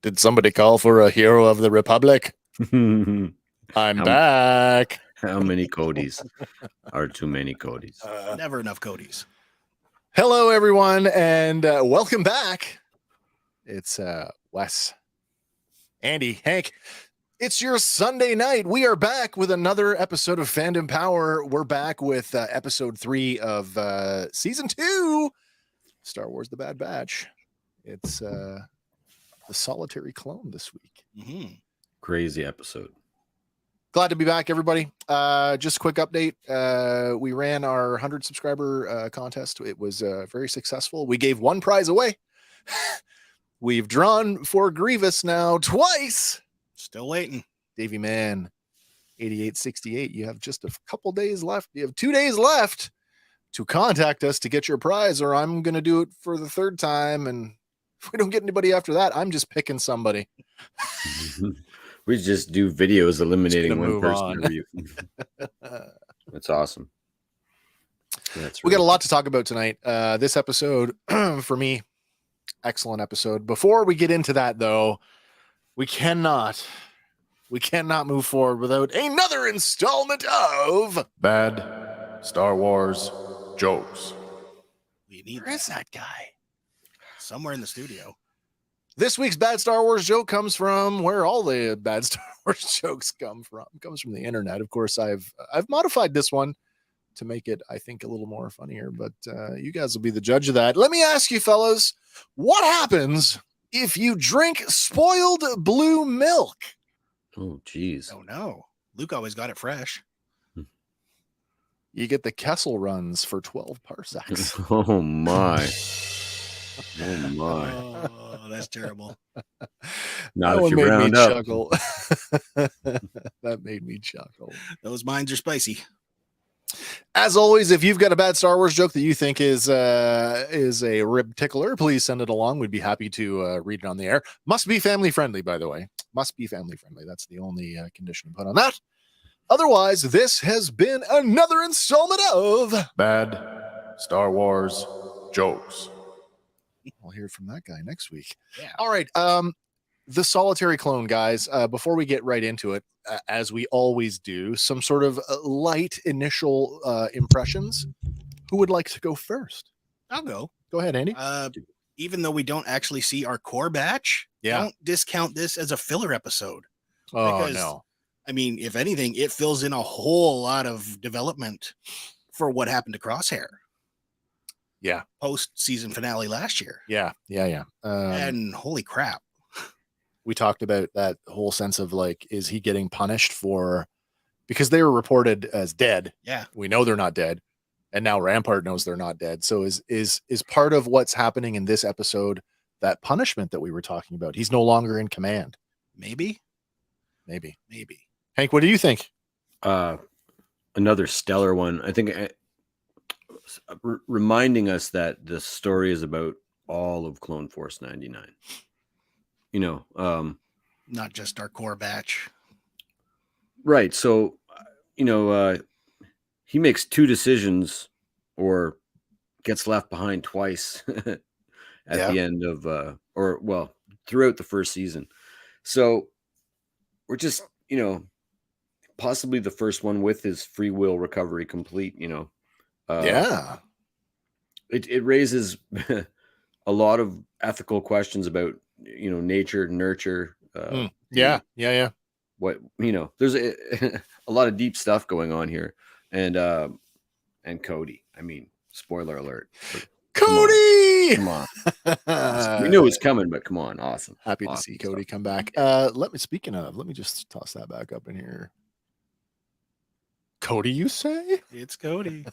Did somebody call for a hero of the Republic? I'm How- back. How many Codys are too many Codys? Never enough Codys. Hello, everyone, and welcome back. It's Wes, Andy, Hank. It's your Sunday night. We are back with another episode of Fandom Power. We're back with episode 3 of season 2, Star Wars: The Bad Batch. It's the solitary clone this week. Mm-hmm. Crazy episode. Glad to be back, everybody. Just a quick update. We ran our 100 subscriber contest. It was very successful. We gave one prize away. We've drawn for Grievous now twice. Still waiting. Davey Man, 8868. You have just a couple days left. You have 2 days left to contact us to get your prize, or I'm going to do it for the third time. And if we don't get anybody after that, I'm just picking somebody. We just do videos eliminating one move person. on. Every... That's awesome. That's We got a lot to talk about tonight. This episode, for me, excellent episode. Before we get into that, though, we cannot move forward without another installment of Bad Star Wars Jokes. We need Where is that guy? somewhere in the studio. This week's Bad Star Wars joke comes from where all the Bad Star Wars jokes come from. It comes from the internet. Of course, I've modified this one to make it, I think, a little more funnier, but you guys will be the judge of that. Let me ask you, fellas, what happens if you drink spoiled blue milk? Oh, geez. Oh no. Luke always got it fresh. You get the Kessel runs for 12 parsecs. Oh, my. Oh, my. Oh, that's terrible. Not That if one you made round me up. chuckle. That made me chuckle. Those mines are spicy. As always, if you've got a bad Star Wars joke that you think is a rib tickler, please send it along. We'd be happy to read it on the air. Must be family friendly, by the way. Must be family friendly. That's the only condition to put on that. Otherwise, this has been another installment of Bad Star Wars Jokes. I'll hear from that guy next week. Yeah. All right. The solitary clone, guys, before we get right into it, as we always do, some sort of light initial impressions. Who would like to go first? I'll go. Go ahead, Andy. Even though we don't actually see our core batch, don't discount this as a filler episode. Oh, because- no. I mean, if anything, it fills in a whole lot of development for what happened to Crosshair. Yeah. Post season finale last year. Yeah. And holy crap. We talked about that whole sense of like, is he getting punished for, because they were reported as dead. Yeah. We know they're not dead. And now Rampart knows they're not dead. So is part of what's happening in this episode that punishment that we were talking about? He's no longer in command. Maybe. Hank, what do you think? Another stellar one. I think reminding us that the story is about all of Clone Force 99. You know, Not just our core batch. right. So, he makes two decisions or gets left behind twice at the end of, throughout the first season. So we're just, possibly the first one with his free will recovery complete, It raises a lot of ethical questions about, nature, nurture. Yeah. What, there's a lot of deep stuff going on here. And Cody, I mean, spoiler alert. Cody! Come on. Awesome. We knew it was coming, but come on. Awesome. Happy to Awesome see Cody stuff. come back. Speaking of, let me just toss that back up in here. Cody, you say? It's Cody.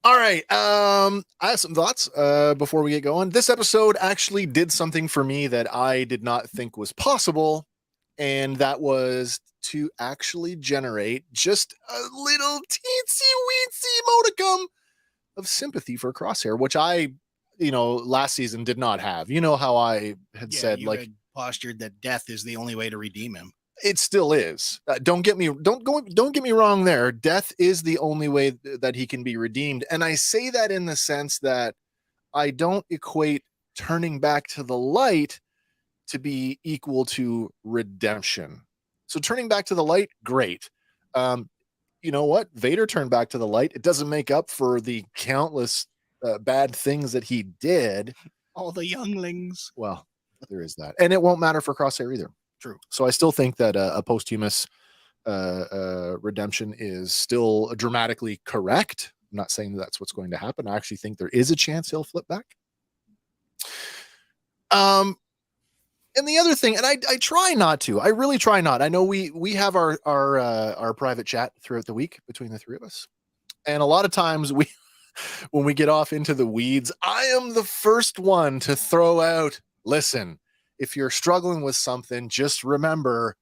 All right. I have some thoughts before we get going. This episode actually did something for me that I did not think was possible, and that was to actually generate just a little teensy-weensy modicum of sympathy for Crosshair, which I, last season did not have. You know how I had said, you like, had postured that death is the only way to redeem him. it still is. Don't get me wrong there. Death is the only way that he can be redeemed. And I say that in the sense that I don't equate turning back to the light to be equal to redemption. So turning back to the light, great. You know what? Vader turned back to the light. It doesn't make up for the countless bad things that he did. All the younglings. Well, there is that. And it won't matter for Crosshair either. True. So I still think that a posthumous redemption is still dramatically correct. I'm not saying that's what's going to happen. I actually think there is a chance he'll flip back. And the other thing, and I try not to, I really try not. I know we have our private chat throughout the week between the three of us. And a lot of times when we get off into the weeds, I am the first one to throw out, listen, if you're struggling with something, just remember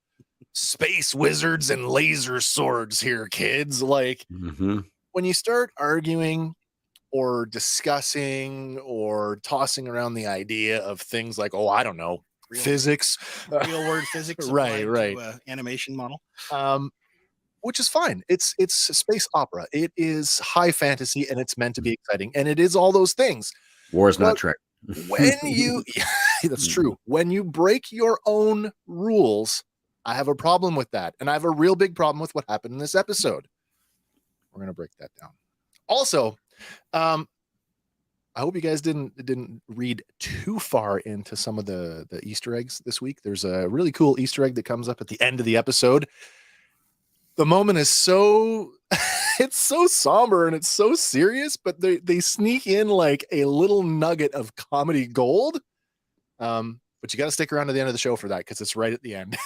space wizards and laser swords here, kids. Like when you start arguing or discussing or tossing around the idea of things like, oh, I don't know, physics, real word physics, right. to, animation model, which is fine. It's space opera. It is high fantasy, and it's meant to be exciting, and it is all those things. War is not Trek. When you, that's true. When you break your own rules, I have a problem with that, and I have a real big problem with what happened in this episode. We're gonna break that down. Also, I hope you guys didn't read too far into some of the Easter eggs this week. There's a really cool Easter egg that comes up at the end of the episode. The moment is so it's so somber and it's so serious, but they sneak in like a little nugget of comedy gold. But you got to stick around to the end of the show for that because it's right at the end.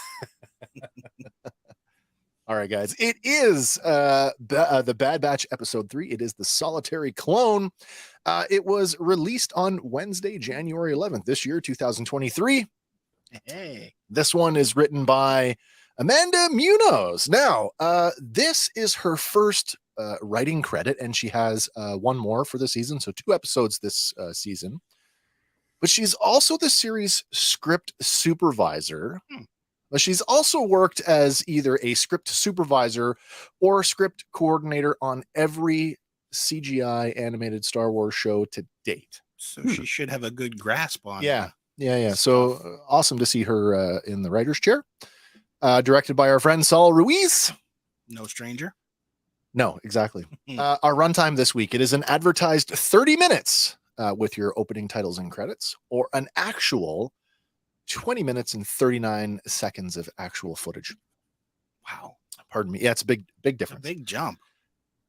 All right, guys. It is the Bad Batch episode 3. It is The Solitary Clone. It was released on Wednesday, January 11th this year, 2023. Hey, this one is written by Amanda Munoz. Now, this is her first writing credit, and she has one more for the season, so 2 episodes this season. But she's also the series script supervisor. But she's also worked as either a script supervisor or script coordinator on every CGI animated Star Wars show to date. So she should have a good grasp on Yeah. So awesome to see her in the writer's chair. Directed by our friend Saul Ruiz. No stranger. No, exactly. Our runtime this week, it is an advertised 30 minutes with your opening titles and credits, or an actual 20 minutes and 39 seconds of actual footage. Wow. Pardon me. Yeah, it's a big difference. A big jump.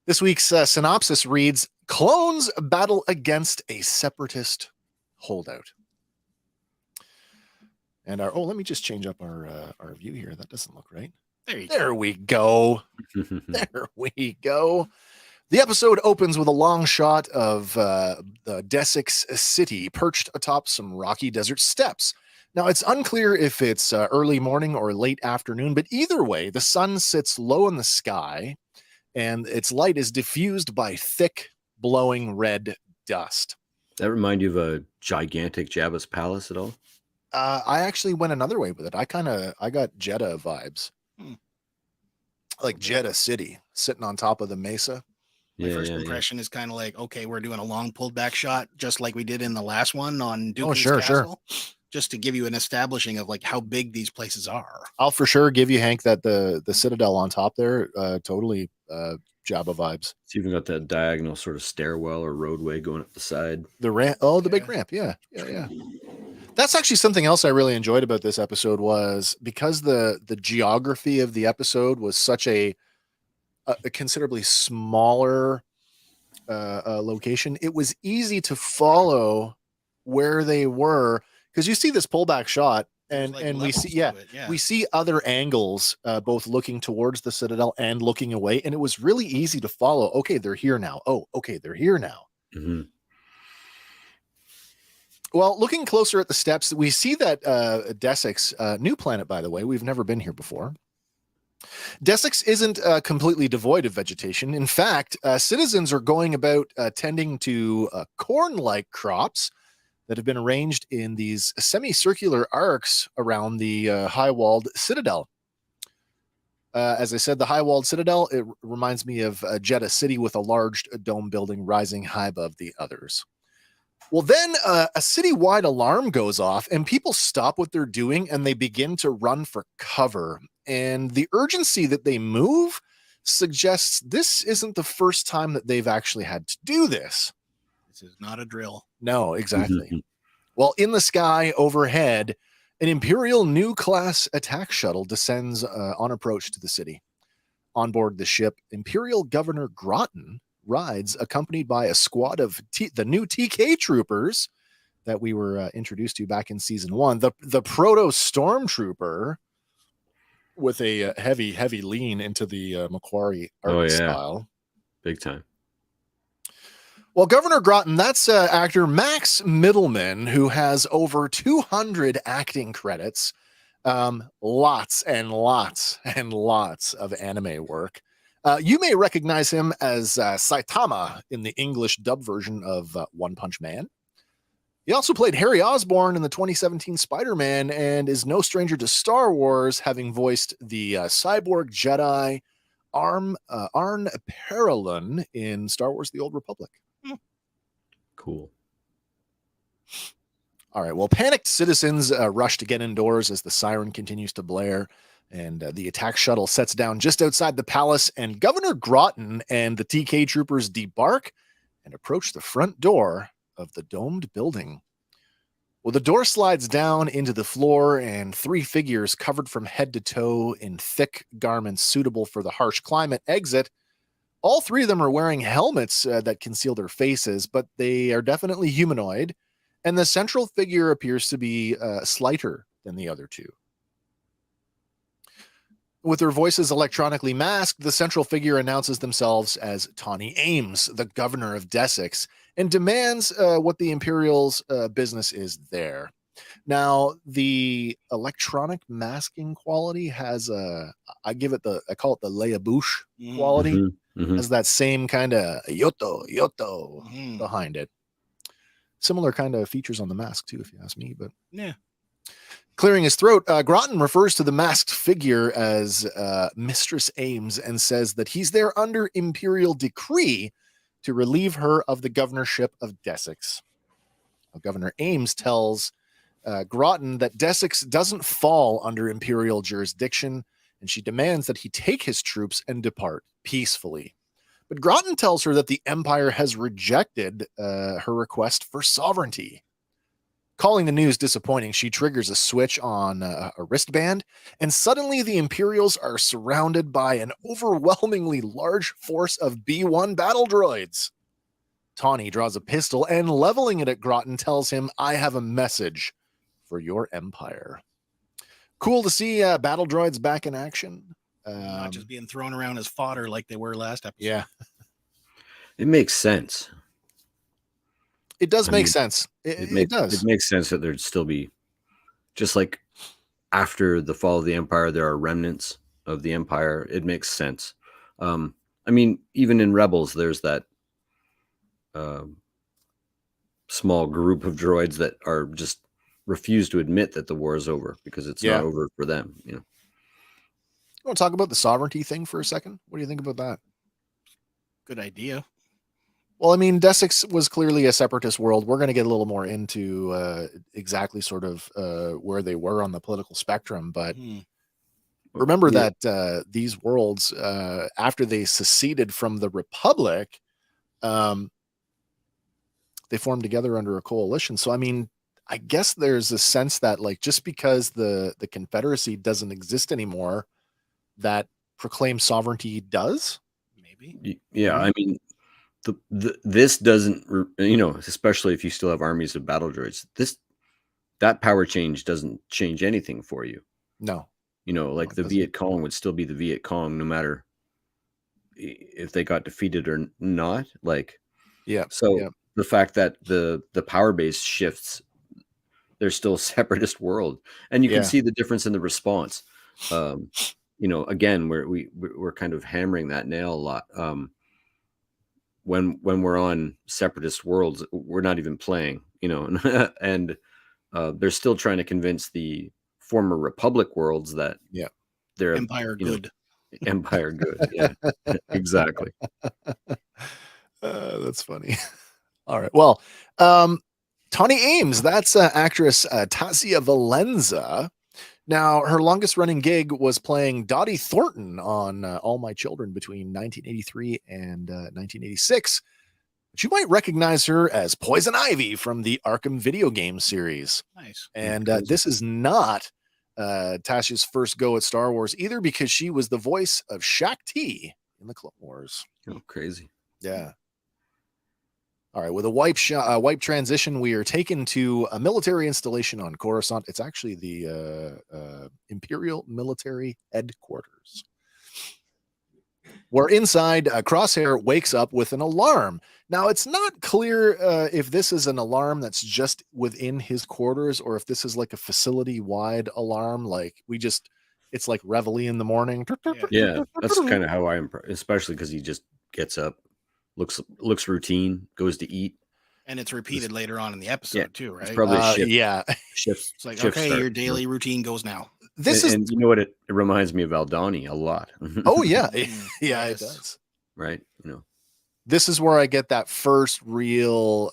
This week's synopsis reads, clones battle against a separatist holdout. And let me just change up our view here. That doesn't look right. There we go. There we go. The episode opens with a long shot of the Desix city perched atop some rocky desert steps. Now, it's unclear if it's early morning or late afternoon, but either way, the sun sits low in the sky and its light is diffused by thick, blowing red dust. That remind you of a gigantic Jabba's palace at all? I actually went another way with it. I got Jeddah vibes. Like Jeddah City sitting on top of the mesa. My first impression is kind of like, okay, we're doing a long pulled back shot, just like we did in the last one on Dooku's Castle. Sure. Just to give you an establishing of like how big these places are. I'll for sure give you, Hank, that the Citadel on top there, totally Jabba vibes. It's even got that diagonal sort of stairwell or roadway going up the side. The ramp, the big ramp, yeah. That's actually something else I really enjoyed about this episode was because the geography of the episode was such a considerably smaller location. It was easy to follow where they were. Because you see this pullback shot, and we see we see other angles, both looking towards the Citadel and looking away, and it was really easy to follow. Okay, they're here now. Oh, okay, they're here now. Mm-hmm. Well, looking closer at the steps, we see that Desix, new planet, by the way, we've never been here before. Desix isn't completely devoid of vegetation. In fact, citizens are going about tending to corn-like crops that have been arranged in these semicircular arcs around the high-walled Citadel. As I said, the high-walled Citadel, it reminds me of Jeddah City with a large dome building rising high above the others. Well, then a citywide alarm goes off and people stop what they're doing and they begin to run for cover. And the urgency that they move suggests this isn't the first time that they've actually had to do this. This is not a drill. No, exactly. Well, in the sky overhead, an Imperial new class attack shuttle descends on approach to the city. On board the ship, Imperial Governor Groton rides, accompanied by a squad of the new TK troopers that we were introduced to back in season 1. The proto stormtrooper with a heavy lean into the Macquarie art style. Big time. Well, Governor Groton, that's actor Max Middleman, who has over 200 acting credits, lots and lots and lots of anime work. You may recognize him as Saitama in the English dub version of One Punch Man. He also played Harry Osborn in the 2017 Spider-Man and is no stranger to Star Wars, having voiced the cyborg Jedi Arn Paralun in Star Wars The Old Republic. Cool. All right. Well, panicked citizens rush to get indoors as the siren continues to blare, and the attack shuttle sets down just outside the palace, and Governor Groton and the TK troopers debark and approach the front door of the domed building. Well, the door slides down into the floor, and 3 figures covered from head to toe in thick garments suitable for the harsh climate exit. All 3 of them are wearing helmets that conceal their faces, but they are definitely humanoid. And the central figure appears to be slighter than the other 2. With their voices electronically masked, the central figure announces themselves as Tawny Ames, the governor of Desix, and demands what the Imperial's business is there. Now, the electronic masking quality has I call it the Leia Bouche quality. Has that same kind of yoto behind it. Similar kind of features on the mask too, if you ask me, but yeah. Clearing his throat, Groton refers to the masked figure as Mistress Ames and says that he's there under Imperial decree to relieve her of the governorship of Desix. Governor Ames tells Groton that Desix doesn't fall under Imperial jurisdiction, and she demands that he take his troops and depart peacefully. But Groton tells her that the Empire has rejected her request for sovereignty. Calling the news disappointing, she triggers a switch on a wristband, and suddenly the Imperials are surrounded by an overwhelmingly large force of B-1 battle droids. Tawny draws a pistol and, leveling it at Groton, tells him, "I have a message for your Empire." Cool to see battle droids back in action. Not just being thrown around as fodder like they were last episode. Yeah. It makes sense. It does make sense. It does. It makes sense that there'd still be, just like after the fall of the Empire, there are remnants of the Empire. It makes sense. I mean, even in Rebels, there's that small group of droids that are just refuse to admit that the war is over because it's not over for them. You know. You want to talk about the sovereignty thing for a second? What do you think about that? Good idea. Well, I mean, Desix was clearly a separatist world. We're going to get a little more into exactly sort of where they were on the political spectrum. But remember that these worlds, after they seceded from the Republic, they formed together under a coalition. So, I mean, I guess there's a sense that, like, just because the Confederacy doesn't exist anymore, that proclaimed sovereignty does? Maybe. Yeah, I mean, this doesn't, you know, especially if you still have armies of battle droids, that power change doesn't change anything for you. No. You know, like the Viet Cong would still be the Viet Cong no matter if they got defeated or not. Like, the fact that the power base shifts, there's still a separatist world, and you can see the difference in the response. You know, again, we're kind of hammering that nail a lot. When we're on separatist worlds, we're not even playing, you know, and they're still trying to convince the former Republic worlds that they're Empire good. Empire good. Yeah, exactly. That's funny. All right. Well, Tawny Ames, that's actress Tasia Valenza. Now, her longest running gig was playing Dottie Thornton on All My Children between 1983 and 1986. But you might recognize her as Poison Ivy from the Arkham video game series. Nice. And this is not Tasia's first go at Star Wars either, because she was the voice of Shaq T in the Clone Wars. Oh, crazy. Yeah. All right, with a wipe transition, we are taken to a military installation on Coruscant. It's actually the Imperial Military Headquarters. Where inside, Crosshair wakes up with an alarm. Now, it's not clear if this is an alarm that's just within his quarters or if this is like a facility-wide alarm. Like it's like Reveille in the morning. Yeah, that's kind of how especially because he just gets up, looks routine, goes to eat, and it's repeated later on in the episode too, right? It's probably a shift. Yeah, shift. It's like, shift okay, start, your daily routine goes now. And you know what? It reminds me of Aldani a lot. Oh yeah, yeah, Yes. it does. Right. You know, this is where I get that first real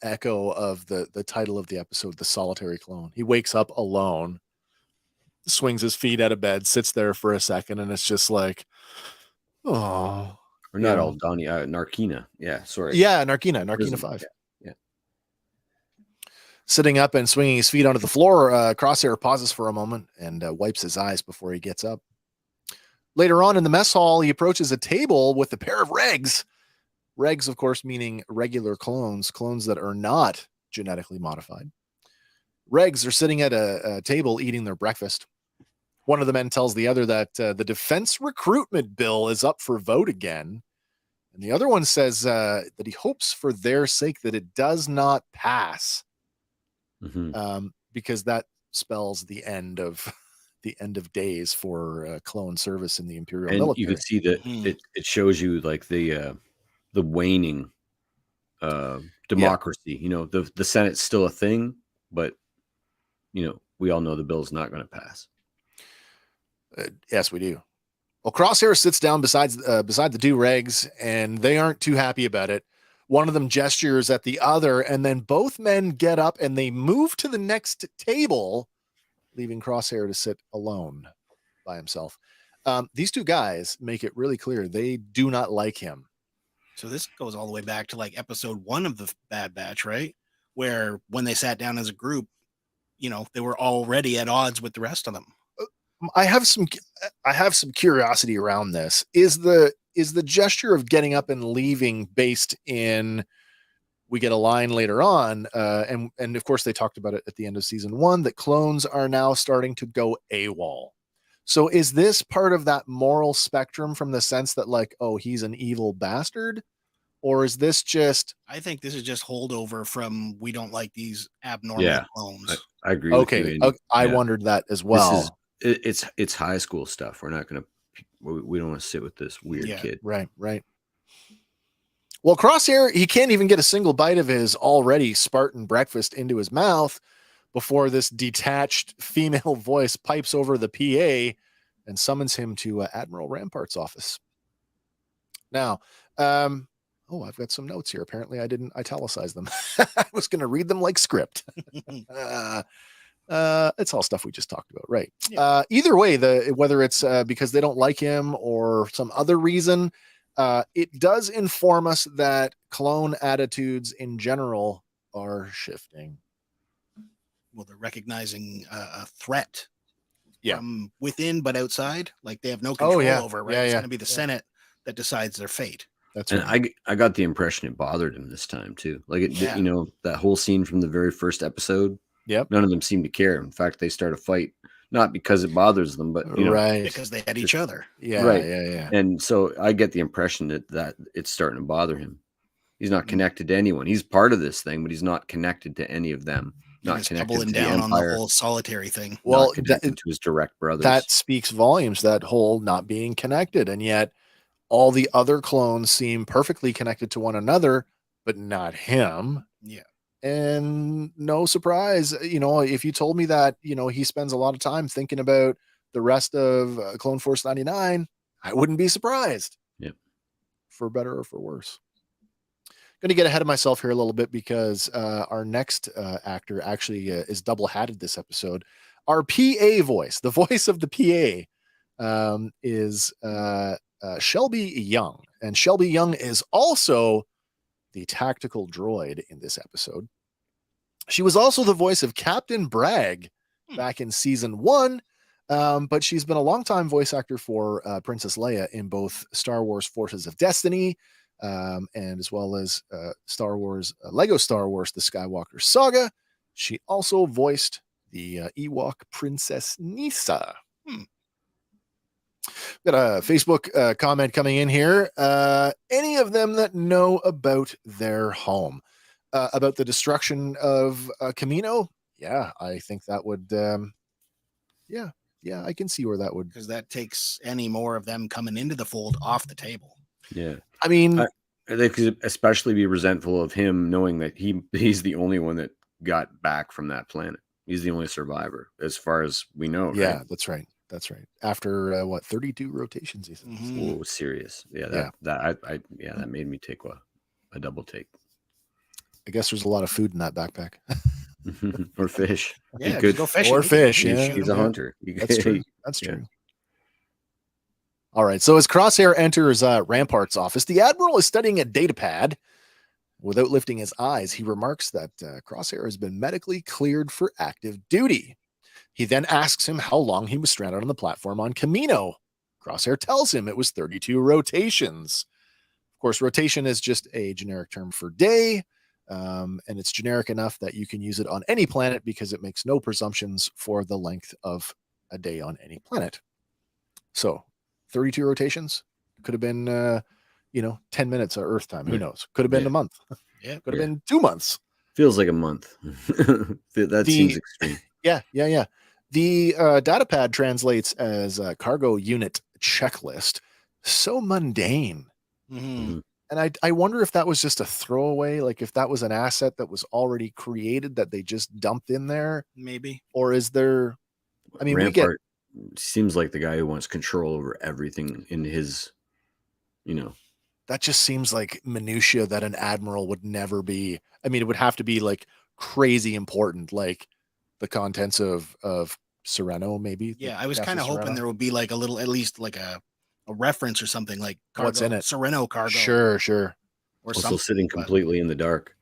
echo of the title of the episode, The Solitary Clone. He wakes up alone, swings his feet out of bed, sits there for a second, and it's just like, oh. Or not Aldani, Narkina. Yeah, sorry. Yeah, Narkina 5. Yeah. Sitting up and swinging his feet onto the floor, Crosshair pauses for a moment and wipes his eyes before he gets up. Later on in the mess hall, he approaches a table with a pair of regs. Regs, of course, meaning regular clones that are not genetically modified. Regs are sitting at a table eating their breakfast. One of the men tells the other that the defense recruitment bill is up for vote again. And the other one says that he hopes for their sake that it does not pass, because that spells the end of days for clone service in the Imperial military. You can see that it shows you like the waning democracy. Yeah. You know, the Senate's still a thing, but you know, we all know the bill's not going to pass. Yes, we do. Well, Crosshair sits down beside the two regs, and they aren't too happy about it. One of them gestures at the other, and then both men get up and they move to the next table, leaving Crosshair to sit alone by himself. These two guys make it really clear they do not like him. So this goes all the way back to like episode 1 of the Bad Batch, right? Where when they sat down as a group, you know, they were already at odds with the rest of them. I have some curiosity around this. Is the gesture of getting up and leaving based in, we get a line later on, and of course they talked about it at the end of season 1, that clones are now starting to go AWOL. So is this part of that moral spectrum, from the sense that like, oh, he's an evil bastard? Or is this just... I think this is just holdover from, we don't like these abnormal clones. I agree with you, okay, I wondered that as well. It's high school stuff. We're not going to... We don't want to sit with this weird kid. Right. Well, Crosshair, he can't even get a single bite of his already Spartan breakfast into his mouth before this detached female voice pipes over the PA and summons him to Admiral Rampart's office. Now, I've got some notes here. Apparently I didn't italicize them. I was going to read them like script. It's all stuff we just talked about, right? Yeah. Either way, whether it's because they don't like him or some other reason, it does inform us that clone attitudes in general are shifting. Well, they're recognizing a threat from within, but outside, like they have no control over, right? It's going to be the Senate that decides their fate. That's and right. I got the impression it bothered him this time too. Like you know, that whole scene from the very first episode. Yep. None of them seem to care. In fact, they start a fight, not because it bothers them, but because they had each other. Yeah. Right. Yeah. And so I get the impression that it's starting to bother him. He's not connected to anyone. He's part of this thing, but he's not connected to any of them. Not connected to down the Empire. On the whole solitary thing. Well, to his direct brothers. That speaks volumes, that whole not being connected. And yet all the other clones seem perfectly connected to one another, but not him. Yeah. And no surprise, if you told me that, he spends a lot of time thinking about the rest of Clone Force 99, I wouldn't be surprised. Yep. For better or for worse. going to get ahead of myself here a little bit because our next actor actually is double-hatted this episode. Our PA voice, the voice of the PA, is Shelby Young. And Shelby Young is also the tactical droid in this episode. She was also the voice of Captain Bragg back in season 1, but she's been a longtime voice actor for Princess Leia in both Star Wars Forces of Destiny and as well as Lego Star Wars The Skywalker Saga. She also voiced the Ewok Princess Nisa. Got a Facebook comment coming in here. Any of them that know about their home, about the destruction of Camino? Yeah, I think that would. Yeah, I can see where that would, because that takes any more of them coming into the fold off the table. Yeah, I mean, they could especially be resentful of him knowing that he's the only one that got back from that planet. He's the only survivor, as far as we know. Yeah, right? that's right. After 32 rotations, he says. Oh, serious. Yeah, that made me take a double take. I guess there's a lot of food in that backpack. Or fish. Yeah, go fishing. Or fish. He's a hunter. That's true. That's true. All right. So as Crosshair enters Rampart's office, the Admiral is studying a data pad. Without lifting his eyes, he remarks that Crosshair has been medically cleared for active duty. He then asks him how long he was stranded on the platform on Camino. Crosshair tells him it was 32 rotations. Of course, rotation is just a generic term for day, and it's generic enough that you can use it on any planet because it makes no presumptions for the length of a day on any planet. So 32 rotations could have been, 10 minutes of Earth time. Who knows? Could have been a month. Yeah. Could have been 2 months. Feels like a month. That seems extreme. Yeah. The data pad translates as a cargo unit checklist. So mundane. Mm-hmm. And I wonder if that was just a throwaway, like if that was an asset that was already created that they just dumped in there. Maybe. Or is there... I mean, Rampart seems like the guy who wants control over everything in his, That just seems like minutia that an admiral would never be. I mean, it would have to be like crazy important, like the contents of Sereno, maybe. Yeah, I was kind of hoping there would be like a little, at least like a reference or something, like cargo, what's in it. Sereno cargo. Sure. Or also something, sitting completely in the dark.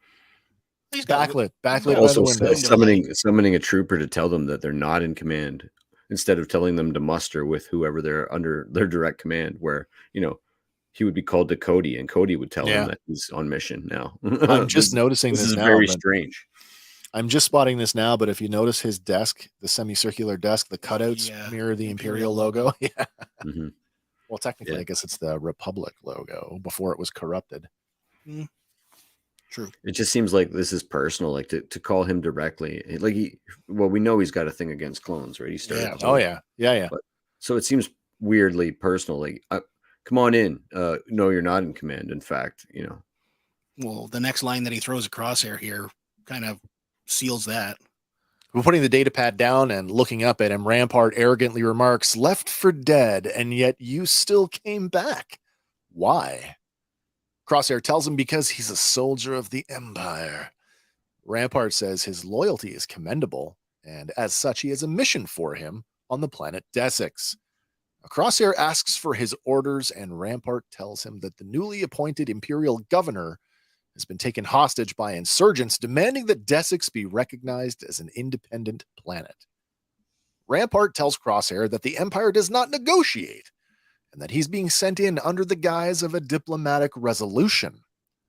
Backlit Also by the window. summoning a trooper to tell them that they're not in command, instead of telling them to muster with whoever they're under their direct command, where, he would be called to Cody, and Cody would tell him that he's on mission now. I'm just noticing this is now. Very strange. I'm just spotting this now, but if you notice his desk, the semicircular desk, the cutouts mirror the Imperial logo. Yeah. Mm-hmm. Well, technically, I guess it's the Republic logo before it was corrupted. True. It just seems like this is personal, like to call him directly. Like we know he's got a thing against clones, right? He started. Yeah. But, so it seems weirdly personal. Like, come on in. No, you're not in command. In fact, Well, the next line that he throws a Crosshair here kind of seals that. We're putting the data pad down and looking up at him. Rampart arrogantly remarks, "Left for dead, and yet you still came back. Why?" Crosshair tells him because he's a soldier of the Empire. Rampart says his loyalty is commendable, and as such, he has a mission for him on the planet Desix. Crosshair asks for his orders, and Rampart tells him that the newly appointed Imperial governor has been taken hostage by insurgents demanding that Desix be recognized as an independent planet. Rampart tells Crosshair that the Empire does not negotiate and that he's being sent in under the guise of a diplomatic resolution.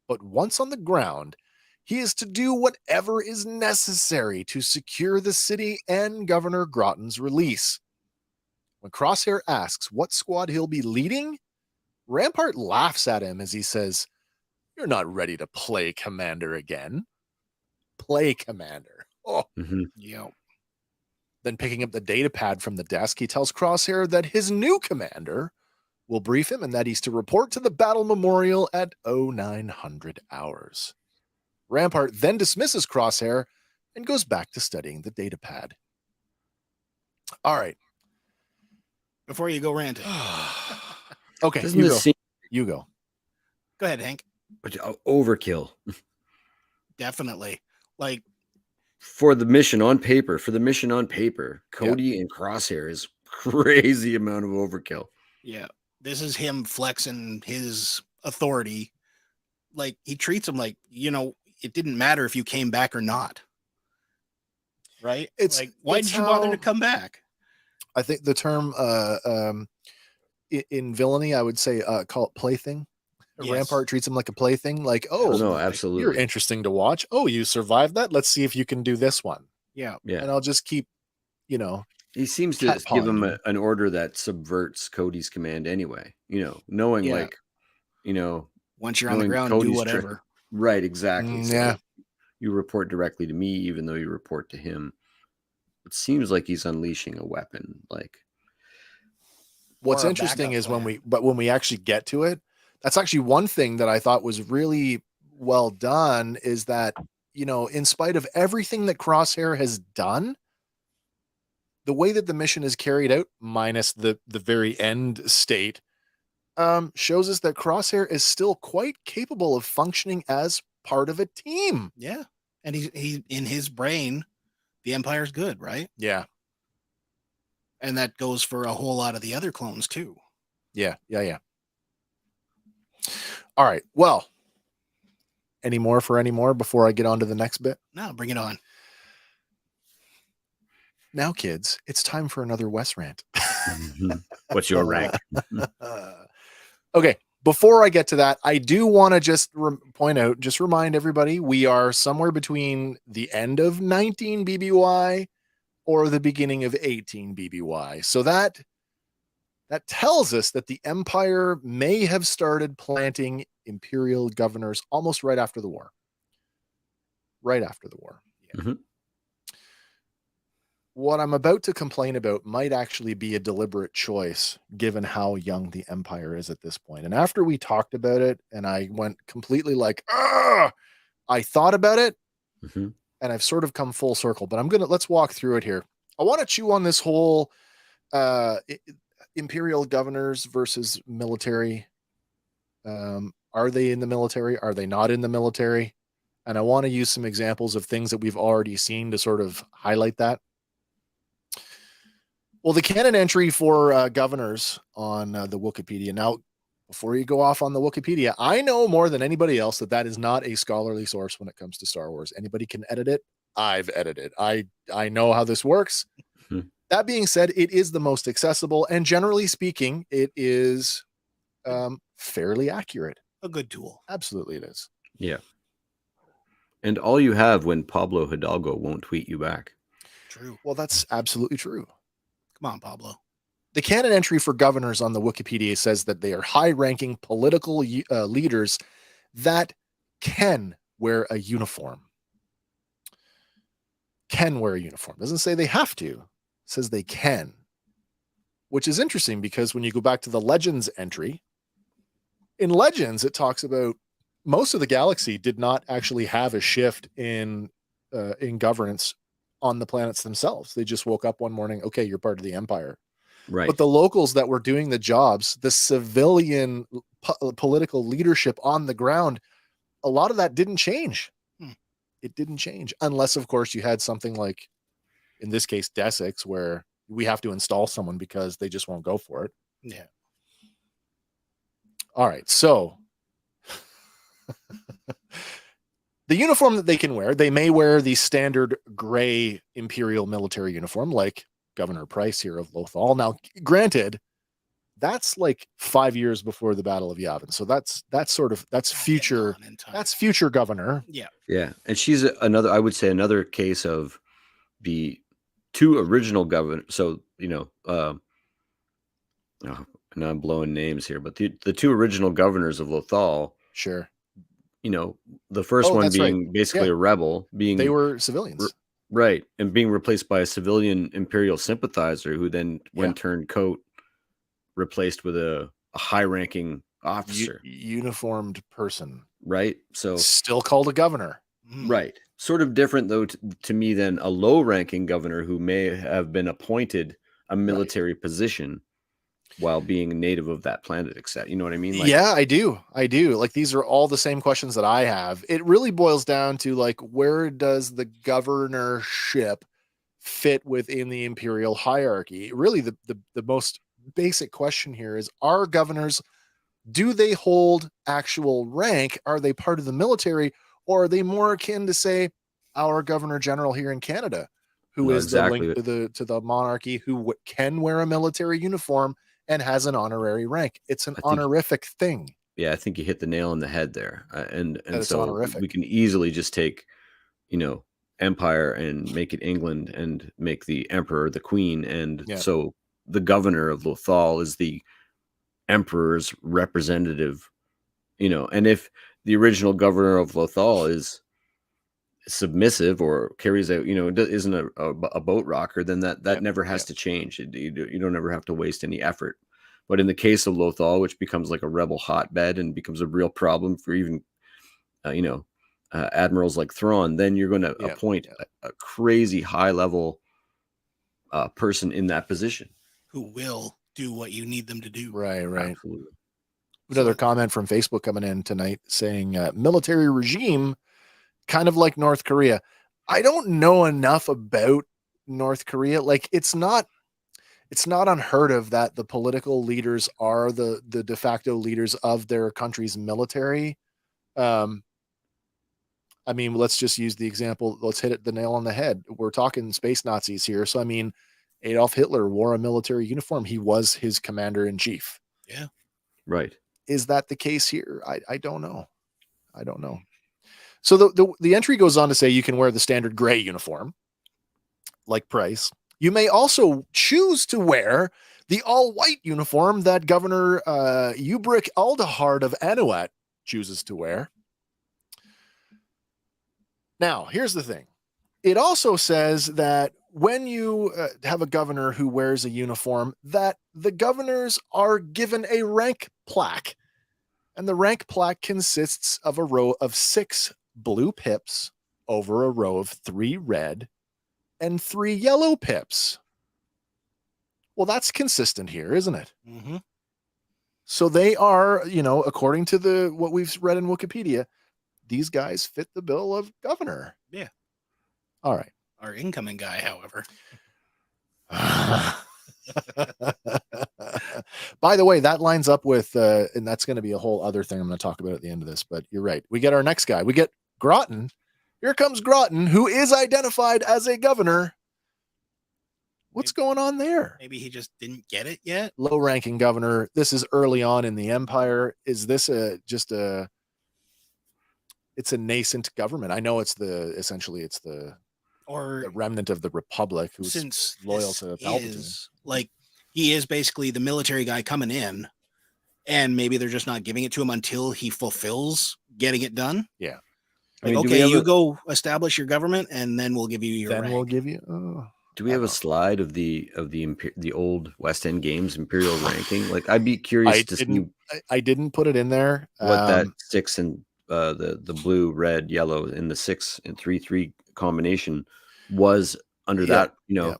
But once on the ground, he is to do whatever is necessary to secure the city and Governor Grotton's release. When Crosshair asks what squad he'll be leading, Rampart laughs at him as he says, "You're not ready to play commander again." Play commander. Oh, yeah. Then picking up the data pad from the desk, he tells Crosshair that his new commander will brief him and that he's to report to the battle memorial at 0900 hours. Rampart then dismisses Crosshair and goes back to studying the data pad. All right. Before you go ranting. Okay, you go. You go. Go ahead, Hank. Overkill. Definitely. Like, for the mission on paper, Cody and Crosshair is crazy amount of overkill. Yeah. This is him flexing his authority. Like, he treats him like, it didn't matter if you came back or not. Right? It's like, why did you bother to come back? I think the term in villainy, I would say call it plaything. Yes. Rampart treats him like a plaything. Like, oh, no, absolutely. You're interesting to watch. Oh, you survived that. Let's see if you can do this one. Yeah. And I'll just keep, He seems to give him an order that subverts Cody's command anyway. Knowing like, once you're on the ground, Cody's do whatever. Right, exactly. So you report directly to me, even though you report to him. It seems like he's unleashing a weapon. Like, what's interesting is when we actually get to it, that's actually one thing that I thought was really well done is that, in spite of everything that Crosshair has done, the way that the mission is carried out, minus the very end state, shows us that Crosshair is still quite capable of functioning as part of a team. Yeah. And he in his brain, the Empire's good, right? Yeah. And that goes for a whole lot of the other clones too. Yeah. All right. Well, any more before I get on to the next bit? No, bring it on. Now, kids, it's time for another Wes rant. What's your rank? Okay. Before I get to that, I do want to just remind everybody, we are somewhere between the end of 19 BBY or the beginning of 18 BBY. So that tells us that the Empire may have started planting Imperial governors almost right after the war. Yeah. Mm-hmm. What I'm about to complain about might actually be a deliberate choice, given how young the Empire is at this point. And after we talked about it, and I went completely like, I thought about it, mm-hmm. and I've sort of come full circle. But let's walk through it here. I want to chew on this whole Imperial governors versus military. Are they in the military? Are they not in the military? And I want to use some examples of things that we've already seen to sort of highlight that. Well, the canon entry for governors on the Wikipedia. Now, before you go off on the Wikipedia, I know more than anybody else that is not a scholarly source when it comes to Star Wars. Anybody can edit it. I've edited. I know how this works. Mm-hmm. That being said, it is the most accessible, and generally speaking, it is fairly accurate. A good tool. Absolutely, it is. Yeah. And all you have when Pablo Hidalgo won't tweet you back. True. Well, that's absolutely true. Come on, Pablo. The canon entry for governors on the Wikipedia says that they are high-ranking political leaders that can wear a uniform. Can wear a uniform. Doesn't say they have to. It says they can. Which is interesting because when you go back to the Legends entry, in Legends, it talks about most of the galaxy did not actually have a shift in governance on the planets themselves. They just woke up one morning, okay, you're part of the Empire. Right. But the locals that were doing the jobs, the civilian political leadership on the ground, a lot of that didn't change. It didn't change unless, of course, you had something like, in this case, Desix, where we have to install someone because they just won't go for it. Yeah. All right. So the uniform that they can wear, they may wear the standard gray Imperial military uniform, like Governor Price here of Lothal. Now, granted, that's like 5 years before the Battle of Yavin. So that's future governor. Yeah. Yeah. And she's another case of the two original governors. So, now I'm blowing names here, but the two original governors of Lothal. Sure. The first one being basically a rebel, they were civilians. Right. And being replaced by a civilian Imperial sympathizer who then, when turned coat, replaced with a high-ranking officer. Uniformed person. Right. So still called a governor. Right. Sort of different, though, to me than a low-ranking governor who may have been appointed a military position while being a native of that planet, except, you know what I mean? Like, yeah, I do. Like, these are all the same questions that I have. It really boils down to, like, where does the governorship fit within the imperial hierarchy? Really, the most basic question here is, are governors, do they hold actual rank? Are they part of the military? Or are they more akin to, say, our governor general here in Canada, who No, is the link exactly. to the monarchy, who can wear a military uniform and has an honorary rank? It's an I think, honorific thing yeah, I think you hit the nail on the head there. that And it's so we honorific. can easily just take, you know, empire and make it England and make the emperor the queen. And Yeah. so the governor of Lothal is the emperor's representative, you know, and if the original governor of Lothal is submissive or carries out, you know, isn't a boat rocker, then that Yep. never has Yep. to change. You don't ever have to waste any effort. But in the case of Lothal, which becomes like a rebel hotbed and becomes a real problem for even you know, admirals like Thrawn, then you're going to Yep. appoint Yep. a crazy high level person in that position. Who will do what you need them to do. Right. Absolutely. Another So- comment from Facebook coming in tonight saying military regime, kind of like North Korea. I don't know enough about North Korea. Like, it's not unheard of that the political leaders are the de facto leaders of their country's military. I mean, let's just use the example. Let's hit it the nail on the head. We're talking space Nazis here. So, I mean, Adolf Hitler wore a military uniform. He was his commander in chief. Yeah. Right. Is that the case here? I don't know. I don't know. So the entry goes on to say you can wear the standard gray uniform, like Price. You may also choose to wear the all-white uniform that Governor Ubrick Aldehard of Anuat chooses to wear. Now, here's the thing. It also says that when you have a governor who wears a uniform, that the governors are given a rank plaque. And the rank plaque consists of a row of 6 blue pips over a row of 3 red and 3 yellow pips. Well, that's consistent here, isn't it? Mm-hmm. So they are, you know, according to what we've read in Wikipedia, these guys fit the bill of governor. Yeah. All right. Our incoming guy, however. By the way, that lines up with, and that's going to be a whole other thing I'm going to talk about at the end of this, but you're right. We get our next guy. We get Groton. Here comes Groton, who is identified as a governor. What's going on there? Maybe he just didn't get it yet. Low-ranking governor. This is early on in the empire. Is this it's a nascent government? I know it's the remnant of the Republic who's since loyal to Palpatine. Like, he is basically the military guy coming in, and maybe they're just not giving it to him until he fulfills getting it done. Yeah. I mean, okay, you go establish your government, and then we'll give you your rank. We'll give you. Do we have a slide of the old West End Games Imperial ranking? Like, I'd be curious to see. I didn't put it in there. What that 6 and the blue, red, yellow in the 6 and 3-3 combination was under that, you know,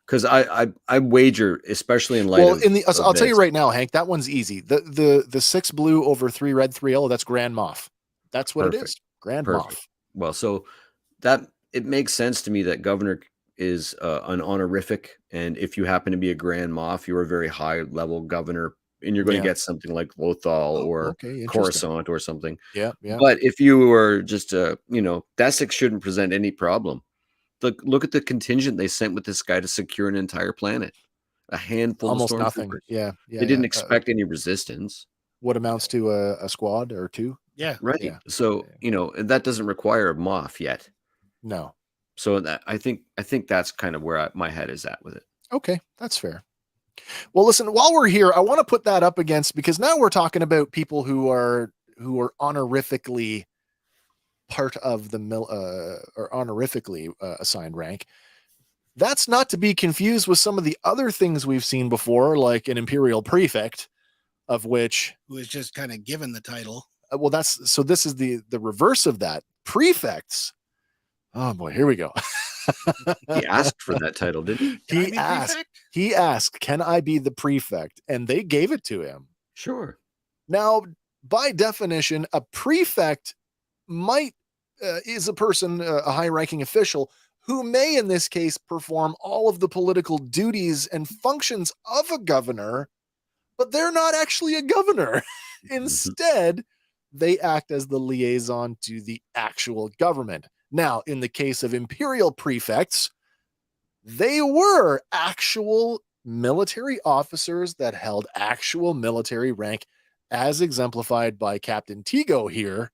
because I wager, especially in light of I'll tell you right now, Hank, that one's easy. The 6 blue over 3 red, 3 yellow, that's Grand Moff. That's what it is. Grand Moff. Well, so that it makes sense to me that governor is an honorific, and if you happen to be a Grand Moff, you're a very high level governor, and you're going to get something like Lothal or Coruscant or something. Yeah. But if you were just Desix shouldn't present any problem. Look at the contingent they sent with this guy to secure an entire planet. A handful almost of nothing. Yeah. They didn't expect any resistance. What amounts to a squad or 2? Yeah. Right. Yeah. So, that doesn't require a Moff yet. No. So that I think that's kind of where my head is at with it. Okay, that's fair. Well, listen, while we're here, I want to put that up against, because now we're talking about people who are honorifically part of the or honorifically assigned rank. That's not to be confused with some of the other things we've seen before, like an imperial prefect, of which who is just kind of given the title. This is the reverse of that. Prefects. Oh boy, here we go. He asked for that title, didn't he? Can I He be asked, prefect? can I be the prefect? And they gave it to him. Sure. Now, by definition, a prefect might is a person, a high-ranking official who may, in this case, perform all of the political duties and functions of a governor, but they're not actually a governor. Instead, they act as the liaison to the actual government. Now, in the case of imperial prefects, they were actual military officers that held actual military rank, as exemplified by Captain Tigo here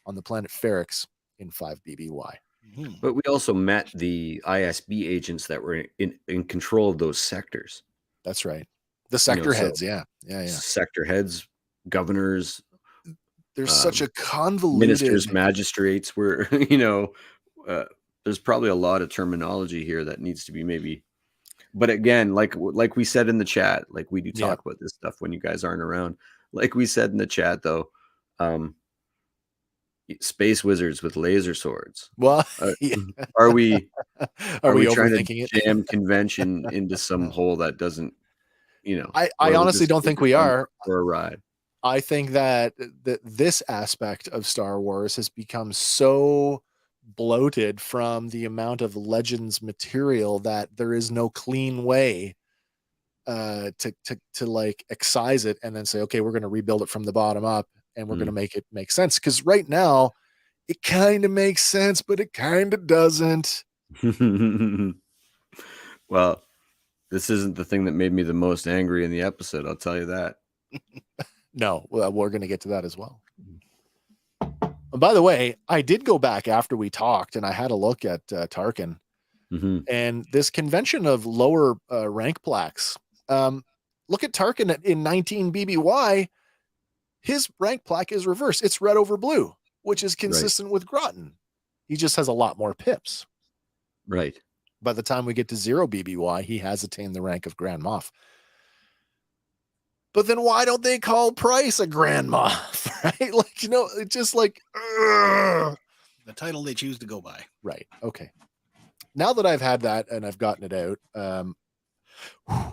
on the planet Ferrix in 5 BBY. Mhm. But we also met the ISB agents that were in control of those sectors. That's right. The sector so heads, yeah. sector heads, governors, There's such a convoluted ministers, magistrates were, there's probably a lot of terminology here that needs to be maybe. But again, like we said in the chat, like we do talk about this stuff when you guys aren't around. Like we said in the chat, though, space wizards with laser swords. Well, are we trying to overthinking it? jam convention into some hole that doesn't, I honestly don't think we are. For a ride. I think that this aspect of Star Wars has become so bloated from the amount of Legends material that there is no clean way to like excise it and then say, okay, we're going to rebuild it from the bottom up and we're going to make it make sense. Because right now it kind of makes sense, but it kind of doesn't. Well, this isn't the thing that made me the most angry in the episode, I'll tell you that. No, well, we're going to get to that as well. And by the way, I did go back after we talked and I had a look at Tarkin and this convention of lower rank plaques. Look at Tarkin in 19 BBY. His rank plaque is reversed. It's red over blue, which is consistent with Groton. He just has a lot more pips. Right. By the time we get to 0 BBY, he has attained the rank of Grand Moff. But then why don't they call Price a Grand Moff? Right? Like, it's just like the title they choose to go by. Right. Okay. Now that I've had that and I've gotten it out, I'm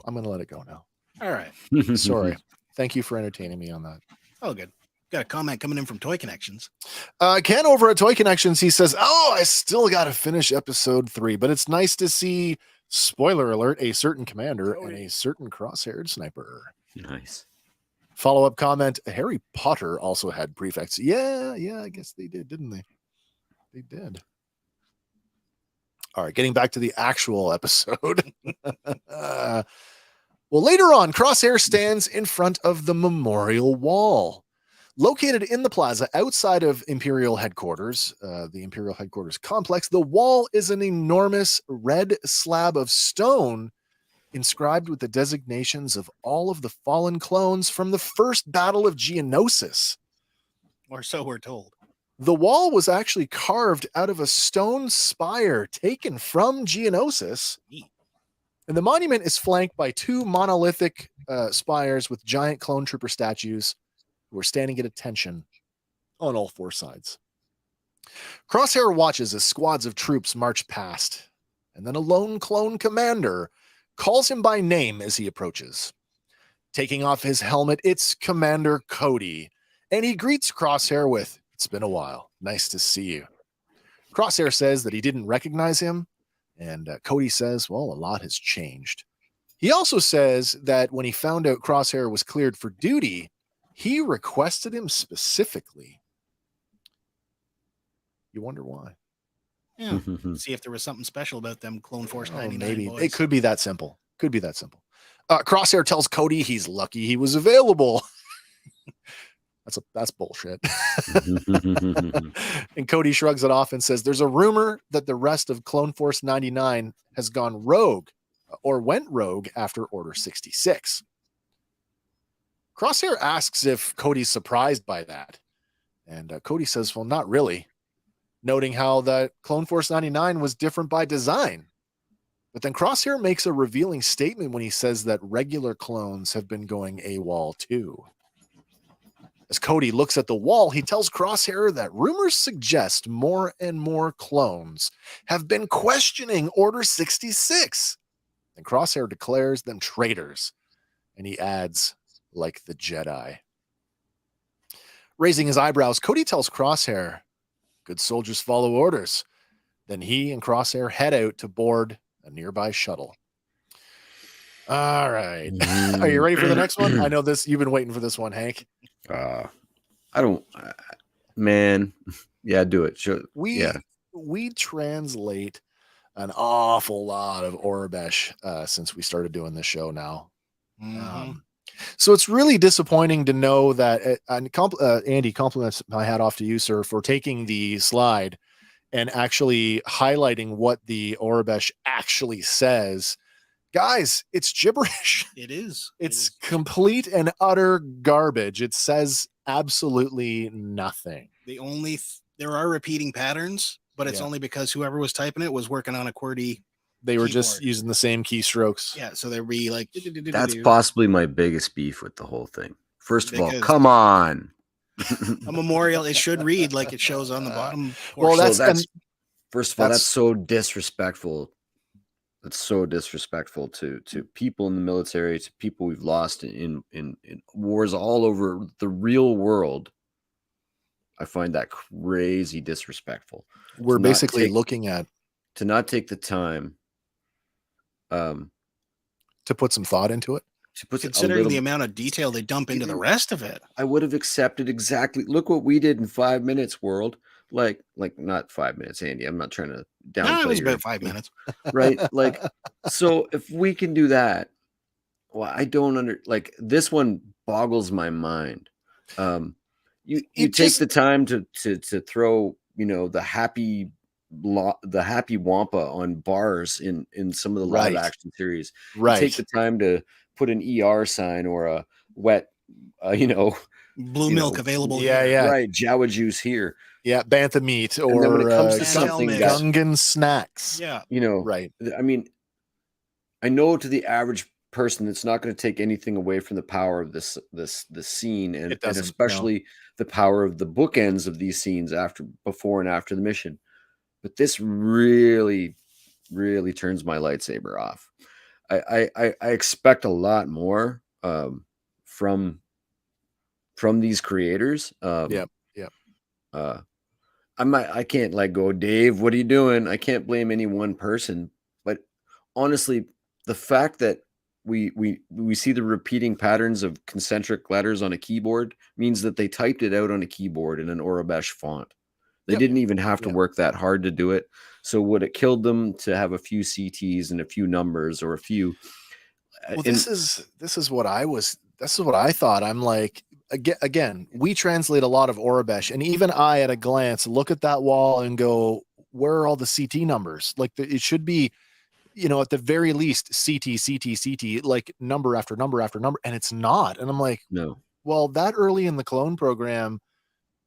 going to let it go now. All right. Sorry. Thank you for entertaining me on that. Oh, good. Got a comment coming in from Toy Connections. Ken over at Toy Connections, he says, I still got to finish episode 3, but it's nice to see, spoiler alert, a certain commander and a certain cross-haired sniper. Nice. Follow-up comment, Harry Potter also had prefects. Yeah, I guess they did, didn't they? They did. All right, getting back to the actual episode. Well, later on, Crosshair stands in front of the memorial wall. Located in the plaza outside of Imperial headquarters, the Imperial headquarters complex, the wall is an enormous red slab of stone inscribed with the designations of all of the fallen clones from the first battle of Geonosis. Or so we're told. The wall was actually carved out of a stone spire taken from Geonosis. And the monument is flanked by 2 monolithic spires with giant clone trooper statues who are standing at attention on all 4 sides. Crosshair watches as squads of troops march past, and then a lone clone commander calls him by name as he approaches. Taking off his helmet, it's Commander Cody, and he greets Crosshair with, "It's been a while. Nice to see you." Crosshair says that he didn't recognize him, and Cody says, well, a lot has changed. He also says that when he found out Crosshair was cleared for duty, he requested him specifically. You wonder why. Yeah. See if there was something special about them Clone Force 99 maybe. boys. It could be that simple. Crosshair tells Cody he's lucky he was available. That's bullshit. And Cody shrugs it off and says, there's a rumor that the rest of Clone Force 99 has gone rogue or went rogue after Order 66. Crosshair asks if Cody's surprised by that. And Cody says, well, not really. Noting how that Clone Force 99 was different by design. But then Crosshair makes a revealing statement when he says that regular clones have been going AWOL too. As Cody looks at the wall, he tells Crosshair that rumors suggest more and more clones have been questioning Order 66. And Crosshair declares them traitors. And he adds, like the Jedi. Raising his eyebrows, Cody tells Crosshair, good soldiers follow orders. Then he and Crosshair head out to board a nearby shuttle. All right. Are you ready for the next one? I know this. You've been waiting for this one, Hank. I don't, man. Yeah, do it. Sure. We translate an awful lot of Aurebesh since we started doing this show now. So it's really disappointing to know that Andy, compliments my hat off to you, sir, for taking the slide and actually highlighting what the Aurebesh actually says. Guys, it's gibberish. It is. It's complete and utter garbage. It says absolutely nothing. There are repeating patterns, but it's only because whoever was typing it was working on a QWERTY. They were just using the same keystrokes. Yeah, so they'd be like. That's possibly my biggest beef with the whole thing. First of all, come on. A memorial, it should read like it shows on the bottom. Well, that's first of all, that's so disrespectful. That's so disrespectful to people in the military, to people we've lost in wars all over the real world. I find that crazy disrespectful. We're basically looking at to not take the time to put some thought into it. Considering the amount of detail they dump into the rest of it, I would have accepted exactly. Look what we did in 5 minutes, world. Like not 5 minutes, Andy. I'm not trying to downplay. No, it was about 5 minutes, right? Like, so if we can do that, well, I don't this one boggles my mind. You take the time to throw, the happy wampa on bars in some of the live action series. Right. You take the time to put an ER sign or a wet, blue milk available. Yeah. Right. Jawa juice here. Yeah. Bantha meat or when it comes to something Gungan snacks. Yeah. Right. I mean, I know to the average person, it's not going to take anything away from the power of this scene and especially the power of the bookends of these scenes before and after the mission. But this really, really turns my lightsaber off. I expect a lot more from these creators. Yeah. I can't let go, Dave. What are you doing? I can't blame any one person. But honestly, the fact that we see the repeating patterns of concentric letters on a keyboard means that they typed it out on a keyboard in an Aurebesh font. They didn't even have to work that hard to do it. So would it killed them to have a few CTs and a few numbers or a few? Well, this is what I thought. I'm like, again, we translate a lot of Aurebesh, and even I, at a glance, look at that wall and go, where are all the CT numbers? Like it should be, at the very least, CT, like number after number after number, and it's not. And I'm like, no. Well, that early in the clone program,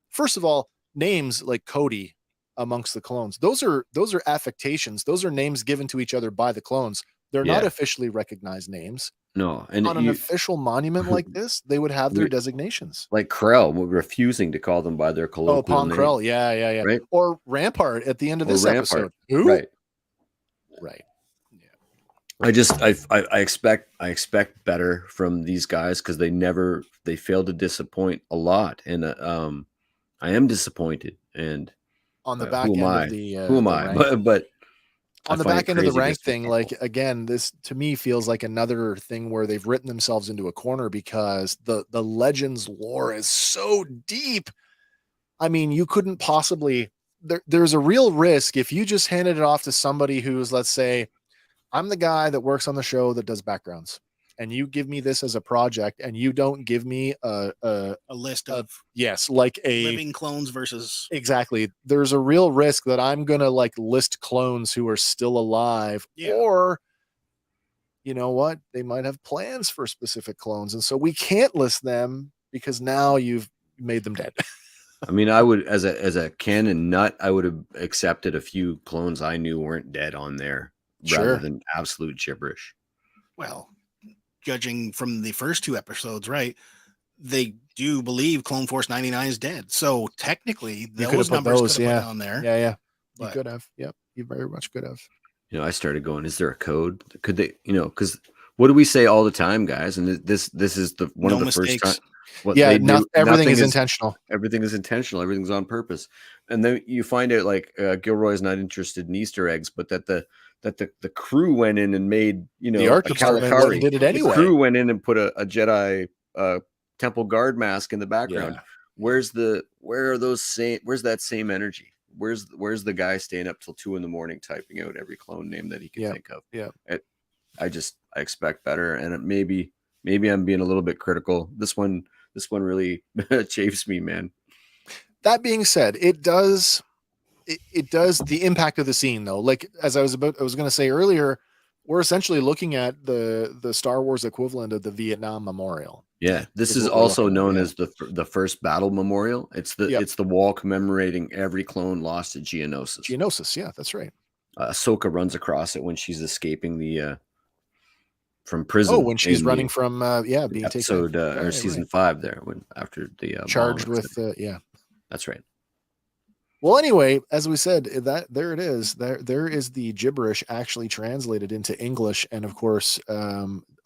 first of all, names like Cody amongst the clones, those are affectations. Those are names given to each other by the clones. They're not officially recognized names. No, and on an official monument like this, they would have their designations. Like Krell, we're refusing to call them by their colloquial name. Krell, yeah. Right? Or Rampart at the end of this episode. Who? Right. Yeah. I expect better from these guys because they fail to disappoint a lot, and I am disappointed. And on the back end of the who am I? But on the back end of the rank thing, like, again, this to me feels like another thing where they've written themselves into a corner because the Legends lore is so deep. I mean, you couldn't possibly, there's a real risk if you just handed it off to somebody who's, let's say, I'm the guy that works on the show that does backgrounds, and you give me this as a project and you don't give me a list of like a living clones versus exactly. There's a real risk that I'm going to like list clones who are still alive, or you know what? They might have plans for specific clones. And so we can't list them because now you've made them dead. I mean, I would, as a canon nut, I would have accepted a few clones I knew weren't dead on there rather than absolute gibberish. Well, judging from the first two episodes, right? they do believe Clone Force 99 is dead. So technically, You could have those put numbers those, could have yeah. put on there. Yeah. You But could have. Yep. You very much could have. I started going, is there a code? Could they, because what do we say all the time, guys? And this is the one No of the first mistakes. time. What Yeah. they do, Everything nothing is intentional. Everything is intentional. Everything's on purpose. And then you find out like Gilroy's not interested in Easter eggs, but that the crew went in and made, The art a department went and Calicari. did it The anyway. crew went in and put a Jedi temple guard mask in the background. Yeah. Where's that same energy? Where's the guy staying up till 2 a.m. typing out every clone name that he can think of? Yeah. I expect better, and maybe I'm being a little bit critical. This one really chafes me, man. That being said, it does the impact of the scene though. Like as I was going to say earlier, we're essentially looking at the Star Wars equivalent of the Vietnam Memorial. Yeah, this is what we're also looking at, known yeah. as the first battle memorial. It's the wall commemorating every clone lost to Geonosis. Geonosis, yeah, that's right. Ahsoka runs across it when she's escaping the from prison. Oh, when she's in running the from being episode taken or season 5 there, when after the charged bomb with incident. yeah. That's right. Well, anyway, as we said, that there it is. There is the gibberish actually translated into English, and of course,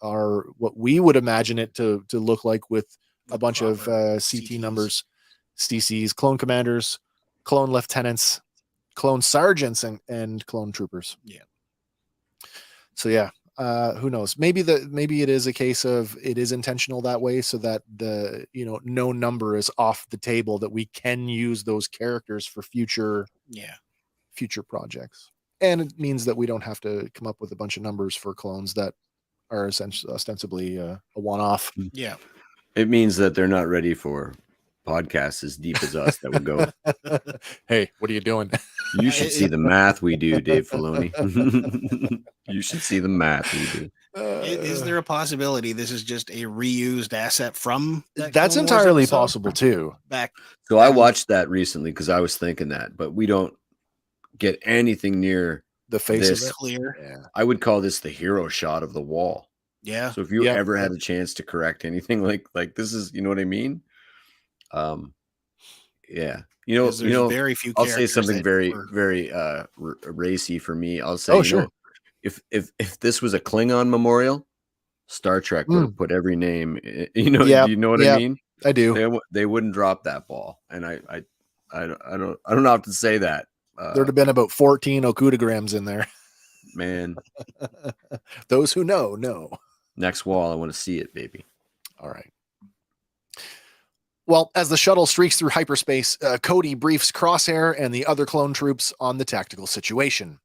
are what we would imagine it to look like with a bunch of CT numbers, CCs, clone commanders, clone lieutenants, clone sergeants, and clone troopers. Yeah. So yeah, who knows? Maybe it is a case of it is intentional that way, so that the no number is off the table, that we can use those characters for future projects, and it means that we don't have to come up with a bunch of numbers for clones that are essentially ostensibly a one-off. Yeah, it means that they're not ready for podcasts as deep as us that would go, hey, what are you doing? You should see the math we do, Dave Filoni. You should see the math we do. Is there a possibility this is just a reused asset from that's entirely possible too. So I watched that recently because I was thinking that, but we don't get anything near the face of it. Clear. Yeah. I would call this the hero shot of the wall. Yeah. So if you ever had a chance to correct anything like this is, you know what I mean? Yeah. Very few. I'll say something very racy for me. I'll say, if this was a Klingon memorial, Star Trek would have put every name. Do you know what I mean? I do. They wouldn't drop that ball, and I don't know how to say that. There'd have been about 14 okudograms in there. Man, those who know. Next wall, I want to see it, baby. All right. Well, as the shuttle streaks through hyperspace, Cody briefs Crosshair and the other clone troops on the tactical situation.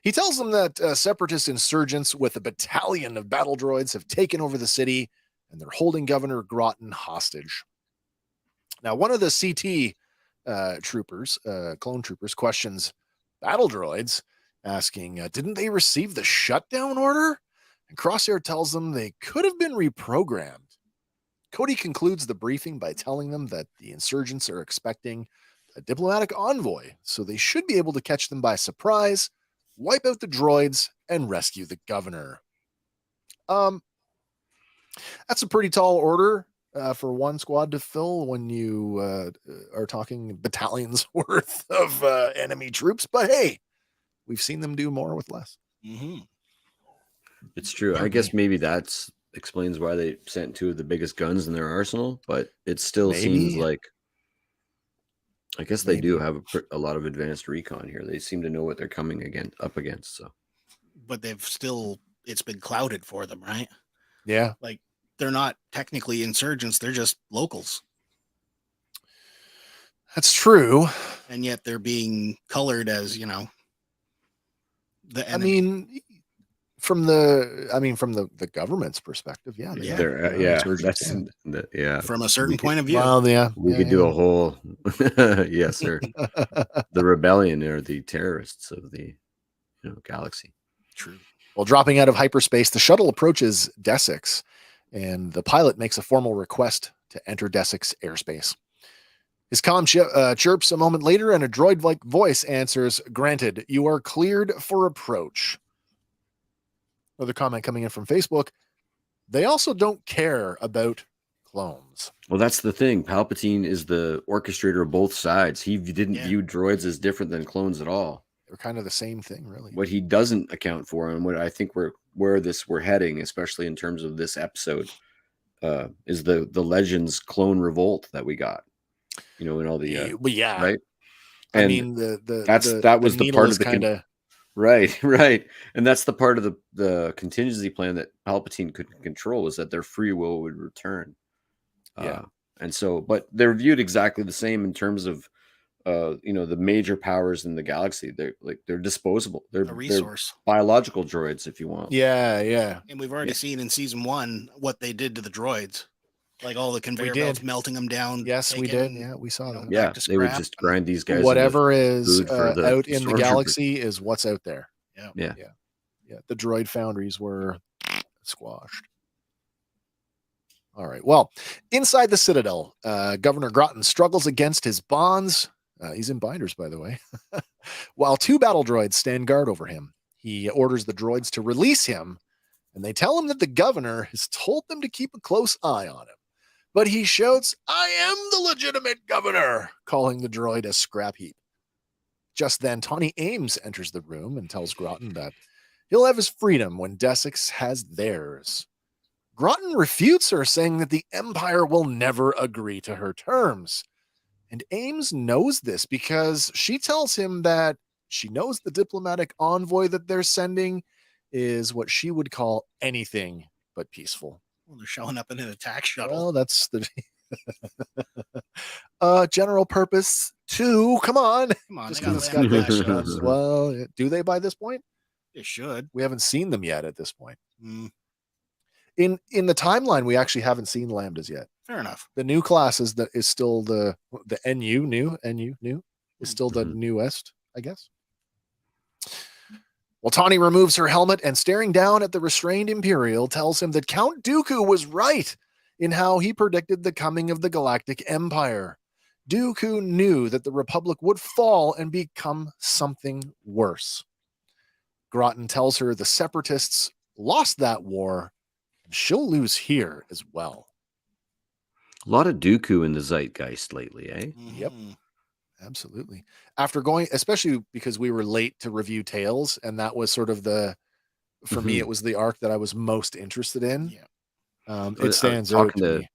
He tells them that Separatist insurgents with a battalion of battle droids have taken over the city, and they're holding Governor Groton hostage. Now, one of the CT clone troopers, questions battle droids, asking, didn't they receive the shutdown order? And Crosshair tells them they could have been reprogrammed. Cody concludes the briefing by telling them that the insurgents are expecting a diplomatic envoy, so they should be able to catch them by surprise, wipe out the droids, and rescue the governor. That's a pretty tall order for one squad to fill when you are talking battalions worth of enemy troops, but hey, we've seen them do more with less. Mm-hmm. It's true. I guess maybe that's explains why they sent 2 of the biggest guns in their arsenal, but it still seems like, I guess they do have a lot of advanced recon here. They seem to know what they're coming up against. So, but it's been clouded for them, right? Yeah, like they're not technically insurgents; they're just locals. That's true, and yet they're being colored as the enemy. I mean, from the government's perspective, from a certain point of view. Well, we could do a whole yes, sir. The rebellion or the terrorists of the galaxy. True. Well, dropping out of hyperspace, the shuttle approaches Desix, and the pilot makes a formal request to enter Desix airspace. His comm chirps a moment later, and a droid-like voice answers, "Granted, you are cleared for approach." Another comment coming in from Facebook. They also don't care about clones. Well, that's the thing. Palpatine is the orchestrator of both sides. He didn't Yeah. view droids as different than clones at all. They're kind of the same thing, really. What he doesn't account for, and what I think we're heading, especially in terms of this episode, is the Legends clone revolt that we got. In all the But yeah, right. I And mean that was the needle part is of the kind of right, and that's the part of the contingency plan that Palpatine couldn't control, is that their free will would return. Yeah. And so, but they're viewed exactly the same in terms of the major powers in the galaxy. They're disposable. They're A resource. biological droids, if you want. Yeah. And we've already seen in season 1 what they did to the droids, like all the conveyor belts, melting them down. Yes, we did. Yeah, we saw that. Yeah, they would just grind these guys. Whatever is food for the out in the galaxy is what's out there. Yeah. The droid foundries were squashed. All right. Well, inside the Citadel, Governor Groton struggles against his bonds. He's in binders, by the way. While 2 battle droids stand guard over him, he orders the droids to release him, and they tell him that the governor has told them to keep a close eye on him. But he shouts, "I am the legitimate governor," calling the droid a scrap heap. Just then, Tawny Ames enters the room and tells Groton that he'll have his freedom when Desix has theirs. Groton refutes her, saying that the Empire will never agree to her terms. And Ames knows this because she tells him that she knows the diplomatic envoy that they're sending is what she would call anything but peaceful. Well, they're showing up in an attack shuttle. Well, that's the general purpose 2. Come on. Just because it's got big shots. Well, do they by this point? They should. We haven't seen them yet at this point. In the timeline, we actually haven't seen lambdas yet. Fair enough. The new classes that is still the NU is still the newest, I guess. Well, Tawny removes her helmet and, staring down at the restrained Imperial, tells him that Count Dooku was right in how he predicted the coming of the Galactic Empire. Dooku knew that the Republic would fall and become something worse. Groton tells her the Separatists lost that war, and she'll lose here as well. A lot of Dooku in the zeitgeist lately, eh? Yep. Absolutely. After going, especially because we were late to review Tales, and that was sort of for me, it was the arc that I was most interested in. Yeah. It stands out to me.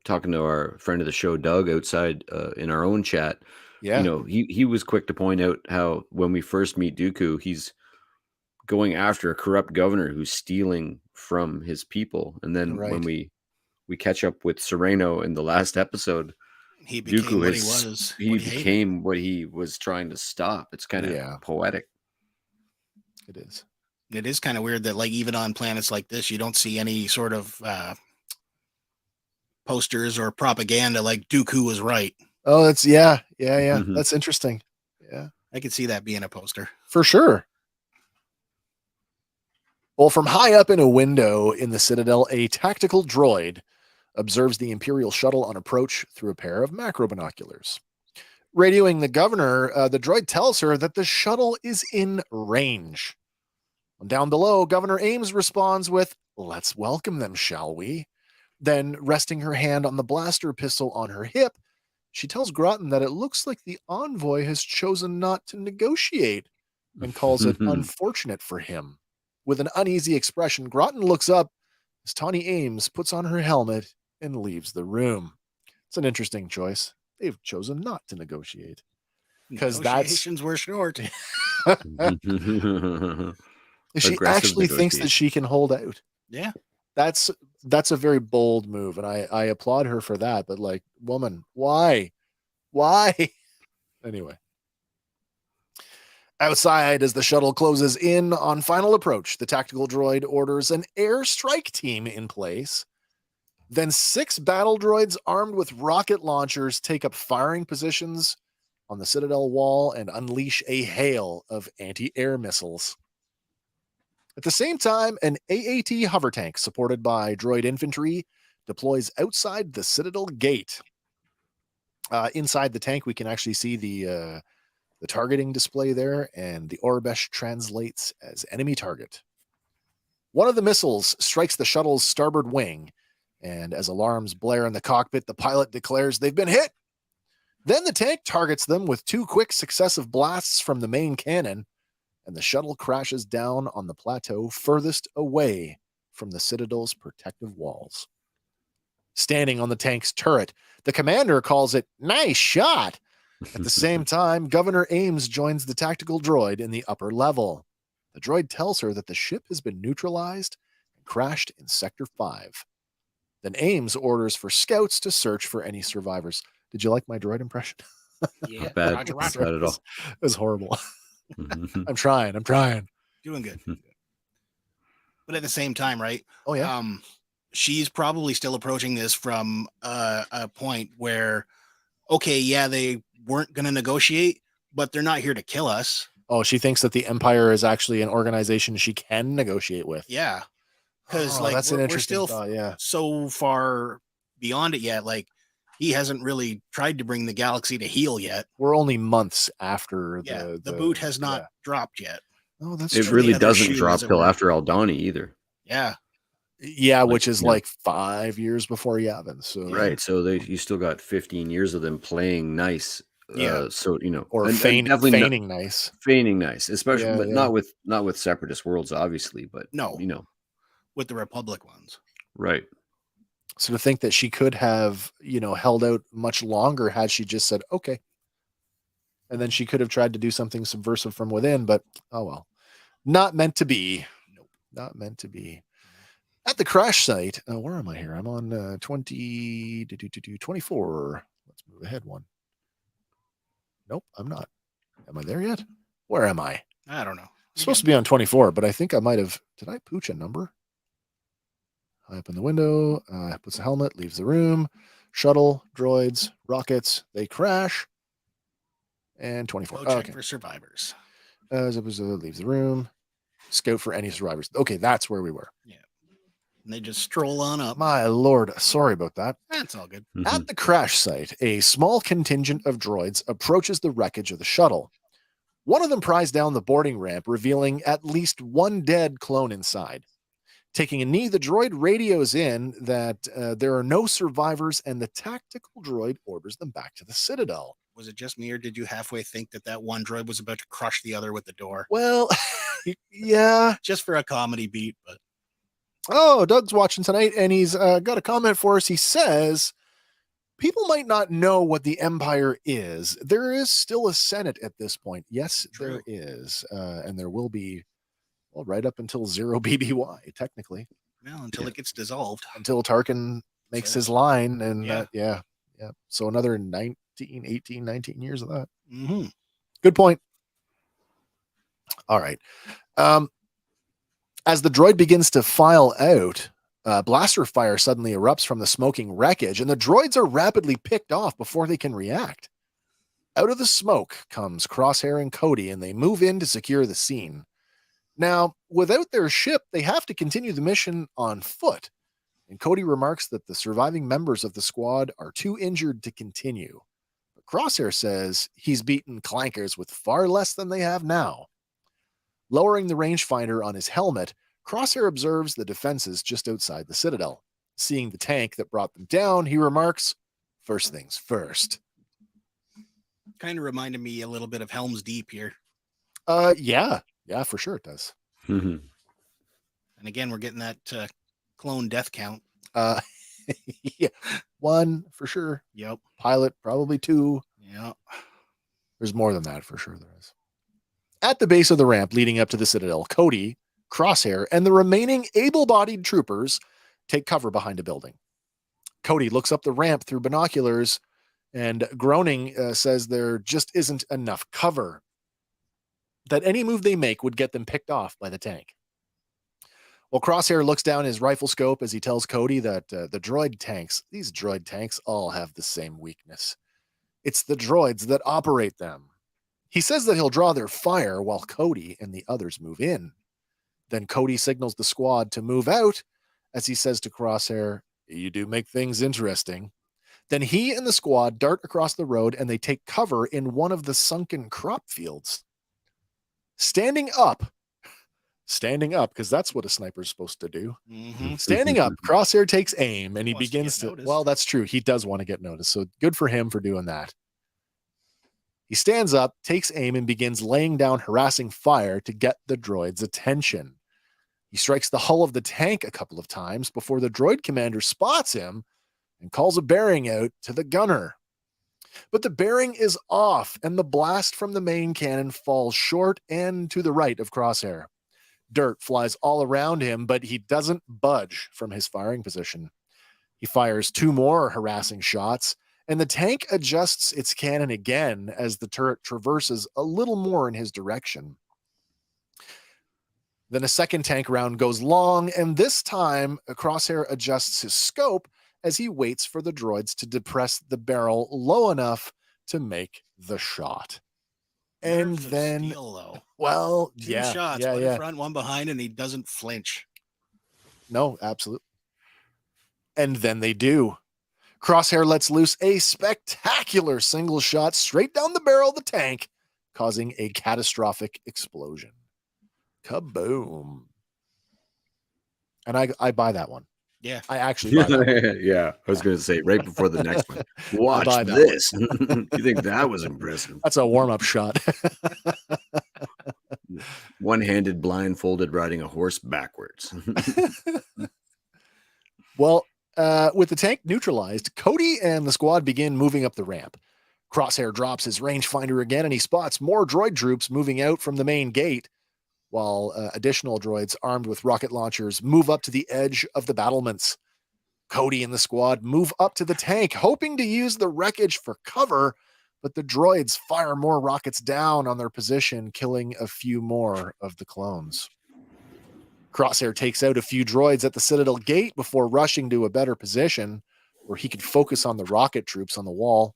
Talking to our friend of the show, Doug, outside in our own chat. Yeah. He was quick to point out how when we first meet Dooku, he's going after a corrupt governor who's stealing from his people. And then when we catch up with Sereno in the last episode, he became Dooku what he was. He became what he was trying to stop. It's kind of poetic. It is. It is kind of weird that, like, even on planets like this, you don't see any sort of posters or propaganda like Dooku was right. Oh, that's That's interesting. Yeah, I could see that being a poster for sure. Well, from high up in a window in the Citadel, a tactical droid observes the Imperial shuttle on approach through a pair of macro binoculars. Radioing the governor, the droid tells her that the shuttle is in range. Down below, Governor Ames responds with, "Let's welcome them, shall we?" Then, resting her hand on the blaster pistol on her hip, she tells Groton that it looks like the envoy has chosen not to negotiate and calls it unfortunate for him. With an uneasy expression, Groton looks up as Tawny Ames puts on her helmet and leaves the room. It's an interesting choice. They've chosen not to negotiate. Because negotiations were short. She actually thinks that she can hold out. Yeah. That's a very bold move, and I applaud her for that. But, like, woman, why? Anyway. Outside, as the shuttle closes in on final approach, the tactical droid orders an air strike team in place. Then 6 battle droids armed with rocket launchers take up firing positions on the Citadel wall and unleash a hail of anti-air missiles. At the same time, an AAT hover tank supported by droid infantry deploys outside the Citadel gate. Inside the tank, we can actually see the targeting display there, and the Orbesh translates as enemy target. One of the missiles strikes the shuttle's starboard wing, And as alarms blare in the cockpit, the pilot declares they've been hit. Then the tank targets them with 2 quick successive blasts from the main cannon, and the shuttle crashes down on the plateau furthest away from the Citadel's protective walls. Standing on the tank's turret, the commander calls it "nice shot." At the same time, Governor Ames joins the tactical droid in the upper level. The droid tells her that the ship has been neutralized and crashed in Sector 5. Then Ames orders for scouts to search for any survivors. Did you like my droid impression? Yeah, Not bad. Roger, Not Roger. bad at all. It was horrible. I'm trying. Doing good. But at the same time, right? Oh, yeah. She's probably still approaching this from a point where, okay, yeah, they weren't going to negotiate, but they're not here to kill us. Oh, she thinks that the Empire is actually an organization she can negotiate with. Yeah. Because that's an we're interesting still thought, yeah. so far beyond it yet. Like, he hasn't really tried to bring the galaxy to heel yet. We're only months after the boot has not dropped yet. Oh, that's It true. really Other doesn't shoe, drop as it till were. after Aldani either. Yeah. Yeah, which is yeah. like 5 years before Yavin. So Right. So you still got 15 years of them playing nice. Yeah. So or and definitely feigning nice. feigning nice, especially, Yeah, but yeah. not with Separatist worlds, obviously. But No. With the Republic ones. right. So to think that she could have, held out much longer had she just said, okay. And then she could have tried to do something subversive from within, but oh well. Not meant to be. Nope. Not meant to be. At the crash site, where am I here? I'm on 24. Let's move ahead one. Nope, I'm not. Am I there yet? Where am I? I don't know. I'm supposed to be on 24, but I think I might have. Did I pooch a number? High up in the window, puts a helmet, leaves the room. Shuttle, droids, rockets, they crash. And 24. Go check Okay. for survivors. Leaves the room. Scout for any survivors. Okay, that's where we were. Yeah. And they just stroll on up. My lord, sorry about that. That's all good. At the crash site, a small contingent of droids approaches the wreckage of the shuttle. One of them pries down the boarding ramp, revealing at least one dead clone inside. Taking a knee, the droid radios in that there are no survivors, and the tactical droid orders them back to the Citadel. Was it just me, or did you halfway think that one droid was about to crush the other with the door? Well, yeah. Just for a comedy beat, but... Oh, Doug's watching tonight, and he's got a comment for us. He says, people might not know what the Empire is. There is still a Senate at this point. Yes, True. there is. And there will be, well, right up until 0 BBY, technically. Well, until it gets dissolved. Until Tarkin makes his line. And Yeah. yeah. So another 19 years of that. Mm-hmm. Good point. All right. As the droid begins to file out, blaster fire suddenly erupts from the smoking wreckage, and the droids are rapidly picked off before they can react. Out of the smoke comes Crosshair and Cody, and they move in to secure the scene. Now, without their ship, they have to continue the mission on foot, and Cody remarks that the surviving members of the squad are too injured to continue. But Crosshair says he's beaten clankers with far less than they have now. Lowering the rangefinder on his helmet, Crosshair observes the defenses just outside the Citadel. Seeing the tank that brought them down, he remarks, first things first. Kind of reminded me a little bit of Helm's Deep here. Yeah, for sure it does. And again, we're getting that clone death count. Yeah, 1 for sure. Yep. Pilot, probably 2. Yep. There's more than that for sure. There is. At the base of the ramp leading up to the Citadel, Cody, Crosshair, and the remaining able-bodied troopers take cover behind a building. Cody looks up the ramp through binoculars and, groaning, says there just isn't enough cover, that any move they make would get them picked off by the tank. Well, Crosshair looks down his rifle scope as he tells Cody that these droid tanks all have the same weakness. It's the droids that operate them. He says that he'll draw their fire while Cody and the others move in. Then Cody signals the squad to move out as he says to Crosshair, you do make things interesting. Then he and the squad dart across the road and they take cover in one of the sunken crop fields. Standing up, Standing up, because that's what a sniper's supposed to do. Mm-hmm. Standing up, Crosshair takes aim and he Wants to begins get to, noticed. well, that's true. He does want to get noticed. So good for him for doing that. He stands up, takes aim, and begins laying down harassing fire to get the droid's attention. He strikes the hull of the tank a couple of times before the droid commander spots him and calls a bearing out to the gunner. But the bearing is off, and the blast from the main cannon falls short and to the right of Crosshair. Dirt flies all around him, but he doesn't budge from his firing position. He fires 2 more harassing shots, and the tank adjusts its cannon again as the turret traverses a little more in his direction. Then a second tank round goes long, and this time Crosshair adjusts his scope as he waits for the droids to depress the barrel low enough to make the shot. And Nerves of then, steel, though. well, 2 yeah, shots, yeah, one yeah. in front, one behind, and he doesn't flinch. No, absolutely. And then they do. Crosshair lets loose a spectacular single shot straight down the barrel of the tank, causing a catastrophic explosion. Kaboom. And I buy that one. Yeah. I actually buy that one. Yeah, I was going to say right before the next one. Watch buy that this. You think that was impressive? That's a warm-up shot. One-handed, blindfolded, riding a horse backwards. Well, with the tank neutralized, Cody and the squad begin moving up the ramp. Crosshair drops his rangefinder again, and he spots more droid troops moving out from the main gate, while additional droids armed with rocket launchers move up to the edge of the battlements. Cody and the squad move up to the tank, hoping to use the wreckage for cover, but the droids fire more rockets down on their position, killing a few more of the clones. Crosshair takes out a few droids at the Citadel gate before rushing to a better position where he could focus on the rocket troops on the wall.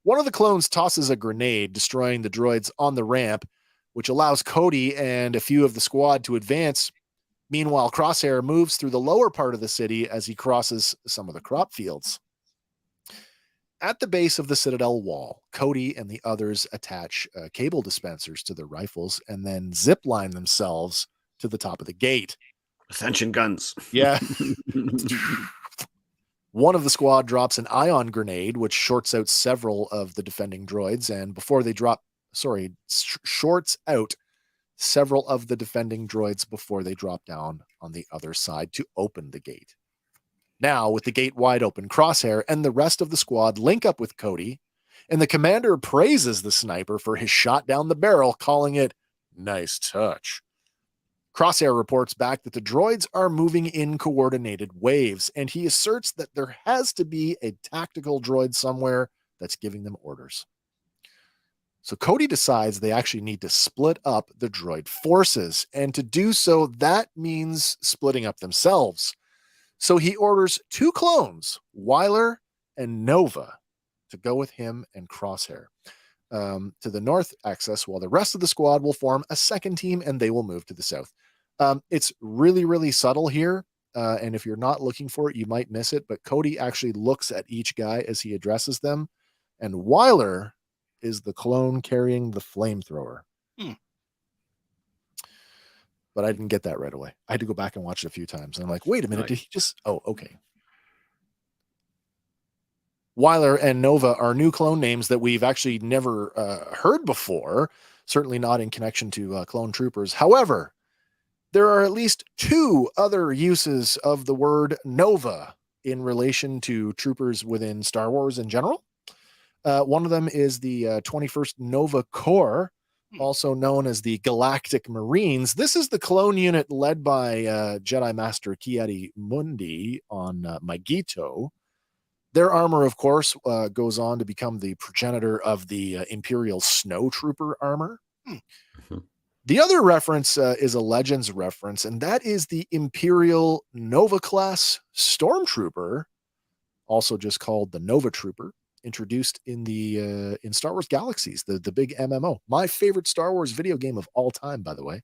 One of the clones tosses a grenade, destroying the droids on the ramp, which allows Cody and a few of the squad to advance. Meanwhile, Crosshair moves through the lower part of the city as he crosses some of the crop fields. At the base of the Citadel wall, Cody and the others attach cable dispensers to their rifles and then zipline themselves to the top of the gate. Ascension guns. Yeah. One of the squad drops an ion grenade, which shorts out several of the defending droids, and shorts out several of the defending droids before they drop down on the other side to open the gate. Now, with the gate wide open, Crosshair and the rest of the squad link up with Cody, and the commander praises the sniper for his shot down the barrel, calling it nice touch. Crosshair reports back that the droids are moving in coordinated waves, and he asserts that there has to be a tactical droid somewhere that's giving them orders. So Cody decides they actually need to split up the droid forces, and to do so, that means splitting up themselves. So he orders 2 clones, Weiler and Nova, to go with him and Crosshair to the north axis, while the rest of the squad will form a second team and they will move to the south. It's really, really subtle here. And if you're not looking for it, you might miss it. But Cody actually looks at each guy as he addresses them. And Weiler is the clone carrying the flamethrower. But I didn't get that right away. I had to go back and watch it a few times. And I'm like, wait a minute, did he just... Oh, okay. Weiler and Nova are new clone names that we've actually never heard before, certainly not in connection to clone troopers. However, there are at least 2 other uses of the word Nova in relation to troopers within Star Wars in general. One of them is the 21st Nova Corps, also known as the Galactic Marines. This is the clone unit led by Jedi Master Ki-Adi-Mundi on Magito. Their armor, of course, goes on to become the progenitor of the Imperial Snowtrooper armor. The other reference is a Legends reference, and that is the Imperial Nova-class Stormtrooper, also just called the Nova Trooper, introduced in the in Star Wars Galaxies, the big MMO. My favorite Star Wars video game of all time, by the way.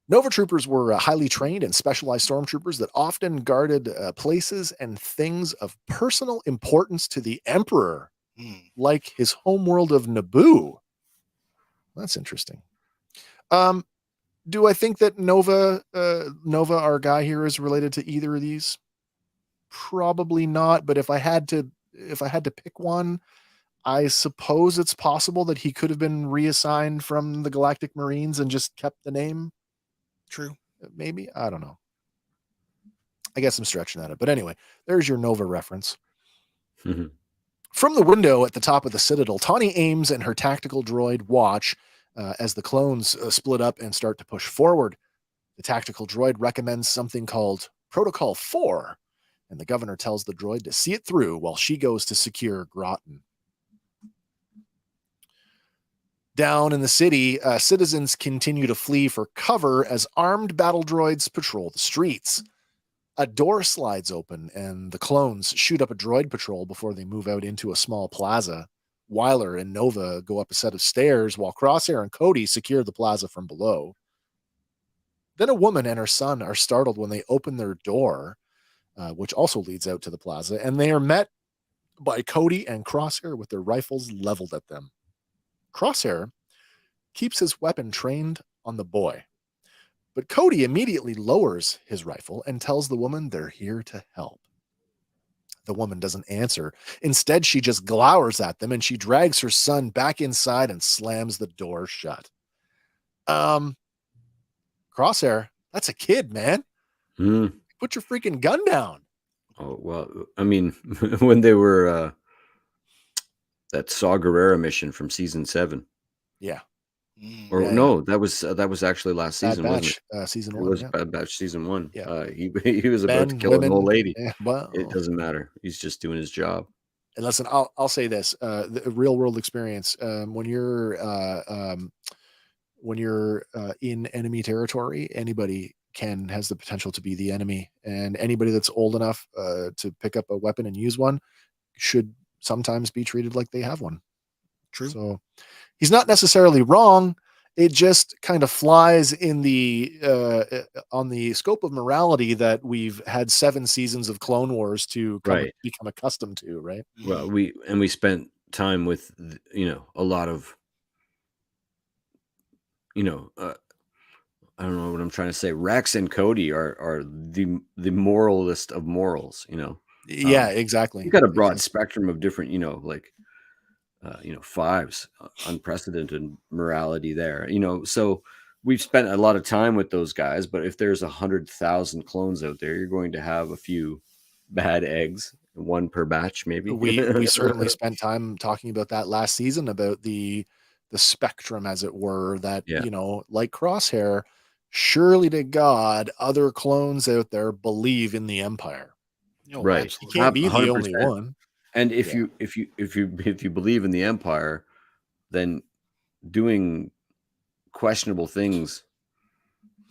Nova Troopers were highly trained and specialized stormtroopers that often guarded places and things of personal importance to the Emperor, like his homeworld of Naboo. That's interesting. Do I think that Nova, our guy here, is related to either of these? Probably not. But if I had to pick one, I suppose it's possible that he could have been reassigned from the Galactic Marines and just kept the name. True. Maybe. I don't know. I guess I'm stretching at it. But anyway, there's your Nova reference. From the window at the top of the Citadel, Tawny aims and her tactical droid watch as the clones split up and start to push forward. The tactical droid recommends something called Protocol 4, and the governor tells the droid to see it through while she goes to secure Groton. Down in the city, citizens continue to flee for cover as armed battle droids patrol the streets. A door slides open, and the clones shoot up a droid patrol before they move out into a small plaza. Wyler and Nova go up a set of stairs, while Crosshair and Cody secure the plaza from below. Then a woman and her son are startled when they open their door, which also leads out to the plaza, and they are met by Cody and Crosshair with their rifles leveled at them. Crosshair keeps his weapon trained on the boy, but Cody immediately lowers his rifle and tells the woman they're here to help. The woman doesn't answer. Instead, she just glowers at them, and she drags her son back inside and slams the door shut. Crosshair, that's a kid, man. Put your freaking gun down. Oh, well, I mean, when they were that Saw Gerrera mission from season 7. Yeah. Or Yeah, no, that was actually last Bad season, Batch, wasn't it? season It 1. was Yeah. Bad Batch season 1. Yeah. He was about to Men, kill an old women. lady. Yeah, well, It doesn't matter. He's just doing his job. and listen, I'll say this: the real world experience. When you're in enemy territory, anybody has the potential to be the enemy, and anybody that's old enough to pick up a weapon and use one should sometimes be treated like they have one. True. So he's not necessarily wrong. It just kind of flies in the on the scope of morality that we've had 7 seasons of Clone Wars to become accustomed to, right? Well, we spent time with a lot of I don't know what I'm trying to say. Rex and Cody are the moralist of morals. Yeah, exactly. You've got a broad spectrum of different, fives, unprecedented morality there. So we've spent a lot of time with those guys. But if there's 100,000 clones out there, you're going to have a few bad eggs, one per batch, maybe. We certainly spent time talking about that last season, about the spectrum, as it were, that like Crosshair, surely to God, other clones out there believe in the Empire. Right. He can't be 100%. The only one. And if you believe in the Empire, then doing questionable things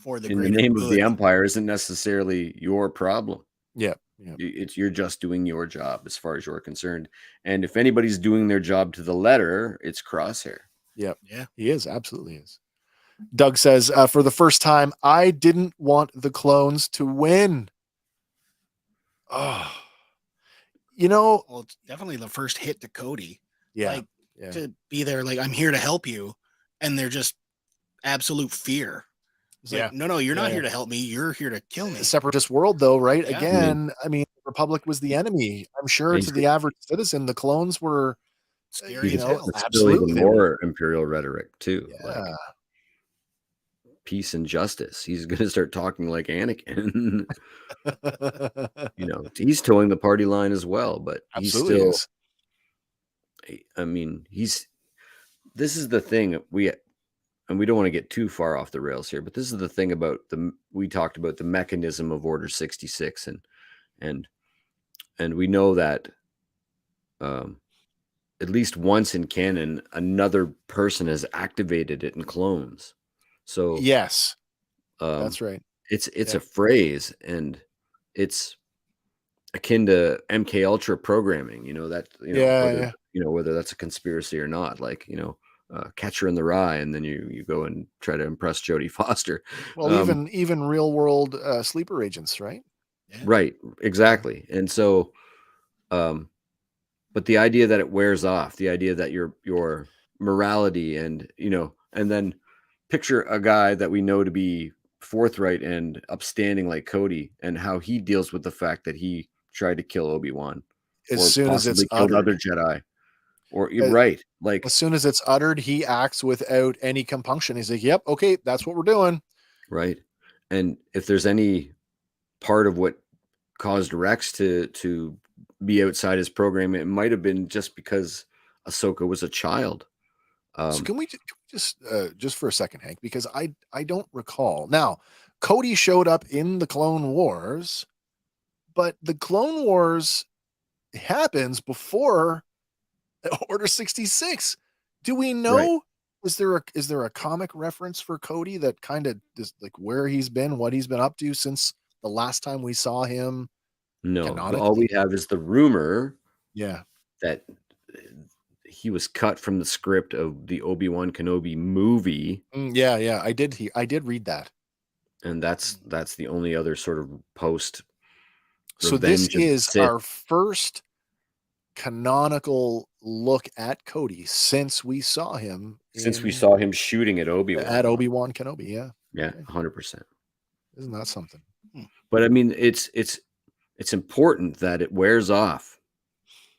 in the name of the Empire isn't necessarily your problem. Yeah. You're just doing your job as far as you're concerned. And if anybody's doing their job to the letter, it's Crosshair. Yep. Yeah, he is. Absolutely is. Doug says, for the first time, I didn't want the clones to win. Oh, well, it's definitely the first hit to Cody. Yeah. To be there, like, I'm here to help you. And they're just absolute fear. It's like, no, you're not here to help me. You're here to kill me. Separatist world, though, right? Yeah. Again, I mean, the Republic was the enemy. I'm sure to the average citizen, the clones were scary. Absolutely more imperial rhetoric too. Yeah. Like peace and justice. He's going to start talking like Anakin. He's towing the party line as well, but he's still. I mean, this is the thing and we don't want to get too far off the rails here, but this is the thing about we talked about the mechanism of Order 66, and we know that at least once in canon, another person has activated it in clones. So yes, that's right. It's a phrase, and it's akin to MK Ultra programming. Whether that's a conspiracy or not. Like Catcher in the Rye, and then you go and try to impress Jodie Foster. Well, even real world sleeper agents, right? Yeah. Right, exactly. And so, but the idea that it wears off, the idea that your morality and then picture a guy that we know to be forthright and upstanding like Cody, and how he deals with the fact that he tried to kill Obi-Wan, As or soon as it's possibly killed other uttered, Jedi, or Uh, right, like as soon as it's uttered, he acts without any compunction. He's like, "Yep, okay, that's what we're doing." right. And if there's any part of what caused Rex to be outside his program, it might have been just because Ahsoka was a child. So can we just for a second, Hank, because I don't recall. Now, Cody showed up in the Clone Wars, but the Clone Wars happens before Order 66. Do we know? Right. Is there a comic reference for Cody that kind of is like where he's been, what he's been up to since the last time we saw him No, all canonically? we have is the rumor Yeah. that he was cut from the script of the Obi-Wan Kenobi movie, Yeah. I did read that. and that's the only other sort of post So this Revenge of the is Sith. our first canonical look at Cody since we saw him shooting at Obi-Wan. at Obi-Wan Kenobi. Yeah, Okay. 100%. Isn't that something? But I mean, it's important that it wears off,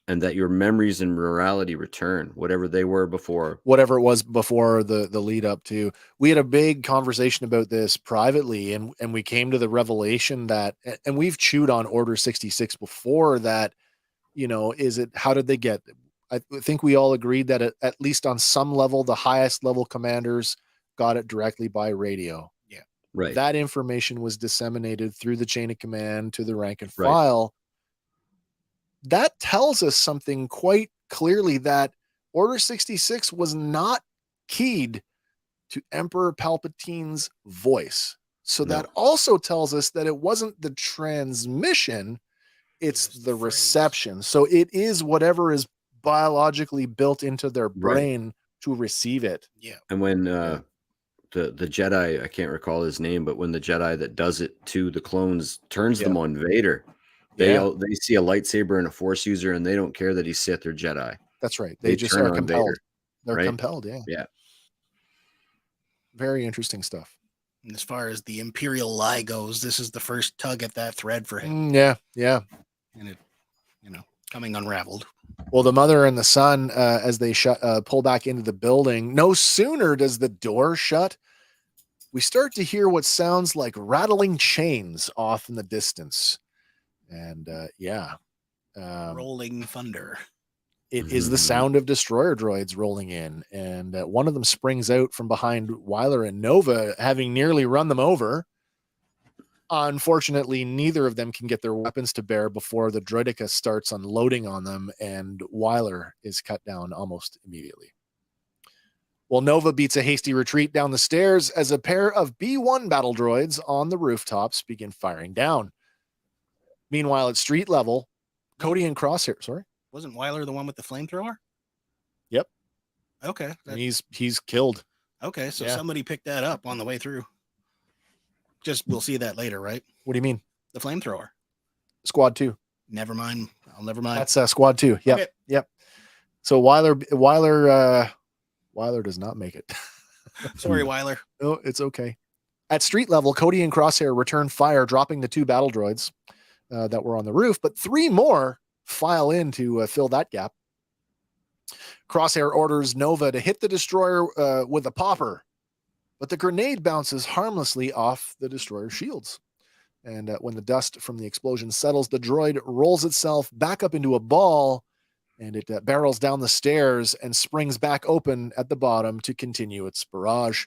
and that your memories and morality return, whatever they were before. Whatever it was before the lead up to. We had a big conversation about this privately, and we came to the revelation that, and we've chewed on Order 66 before, that, how did they get? I think we all agreed that at least on some level, the highest level commanders got it directly by radio. Yeah. Right. That information was disseminated through the chain of command to the rank and Right. file. That tells us something quite clearly, that Order 66 was not keyed to Emperor Palpatine's voice. So No. that also tells us that it wasn't the transmission, it's was the the phrase. reception. So it is whatever is biologically built into their Right. brain to receive it. Yeah. And when the Jedi, I can't recall his name, but when the Jedi that does it to the clones turns them on Vader, they see a lightsaber and a Force user, and they don't care that he's Sith or Jedi. That's right. They They just turn are on compelled. Vader, They're right? compelled. Yeah. Yeah. Very interesting stuff. And as far as the Imperial lie goes, this is the first tug at that thread for him. Yeah. And it, coming unraveled. Well, the mother and the son, as they pull back into the building, no sooner does the door shut, we start to hear what sounds like rattling chains off in the distance. And Rolling thunder. it is the sound of destroyer droids rolling in. And one of them springs out from behind Wyler and Nova, having nearly run them over. Unfortunately, neither of them can get their weapons to bear before the droideka starts unloading on them, and Wyler is cut down almost immediately. Well, Nova beats a hasty retreat down the stairs as a pair of B-1 battle droids on the rooftops begin firing down. Meanwhile, at street level, Cody and Crosshair, sorry? Wasn't Wyler the one with the flamethrower? Yep. Okay. And he's killed. Okay, so Yeah. somebody picked that up on the way through. Just we'll see that later, right? What do you mean? The flamethrower. Squad 2. Never mind. I'll never mind. That's Squad 2. Yep. Okay. Yep. So Wyler does not make it. Sorry, Wyler. No, it's okay. At street level, Cody and Crosshair return fire, dropping the 2 battle droids that were on the roof, but 3 more file in to fill that gap. Crosshair orders Nova to hit the destroyer with a popper, but the grenade bounces harmlessly off the destroyer's shields. And when the dust from the explosion settles, the droid rolls itself back up into a ball, and it barrels down the stairs and springs back open at the bottom to continue its barrage.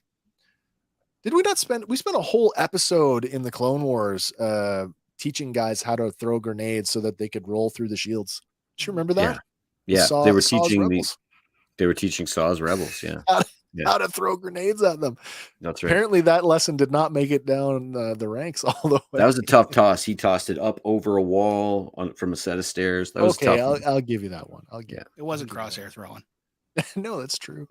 Did we not spend a whole episode in the Clone Wars teaching guys how to throw grenades so that they could roll through the shields? Do you remember that? Yeah. They were teaching Saw's rebels. Yeah. How to throw grenades at them. That's right. Apparently that lesson did not make it down the ranks all the way. That was a tough toss. He tossed it up over a wall from a set of stairs. That was okay. tough. I'll give you that one. It wasn't Crosshair throwing. No, that's true.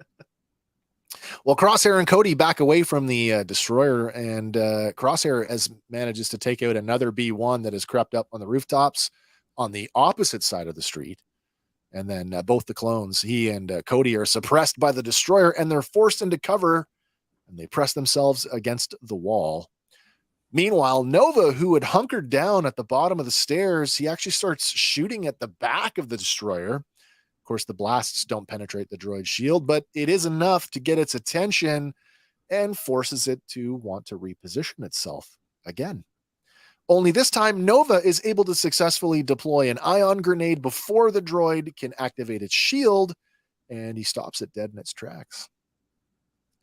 Well, Crosshair and Cody back away from the destroyer, and Crosshair manages to take out another B-1 that has crept up on the rooftops on the opposite side of the street. And then both the clones, he and Cody, are suppressed by the destroyer, and they're forced into cover and they press themselves against the wall. Meanwhile, Nova, who had hunkered down at the bottom of the stairs, he actually starts shooting at the back of the destroyer. Of course, the blasts don't penetrate the droid's shield, but it is enough to get its attention and forces it to want to reposition itself again. Only this time, Nova is able to successfully deploy an ion grenade before the droid can activate its shield, and he stops it dead in its tracks.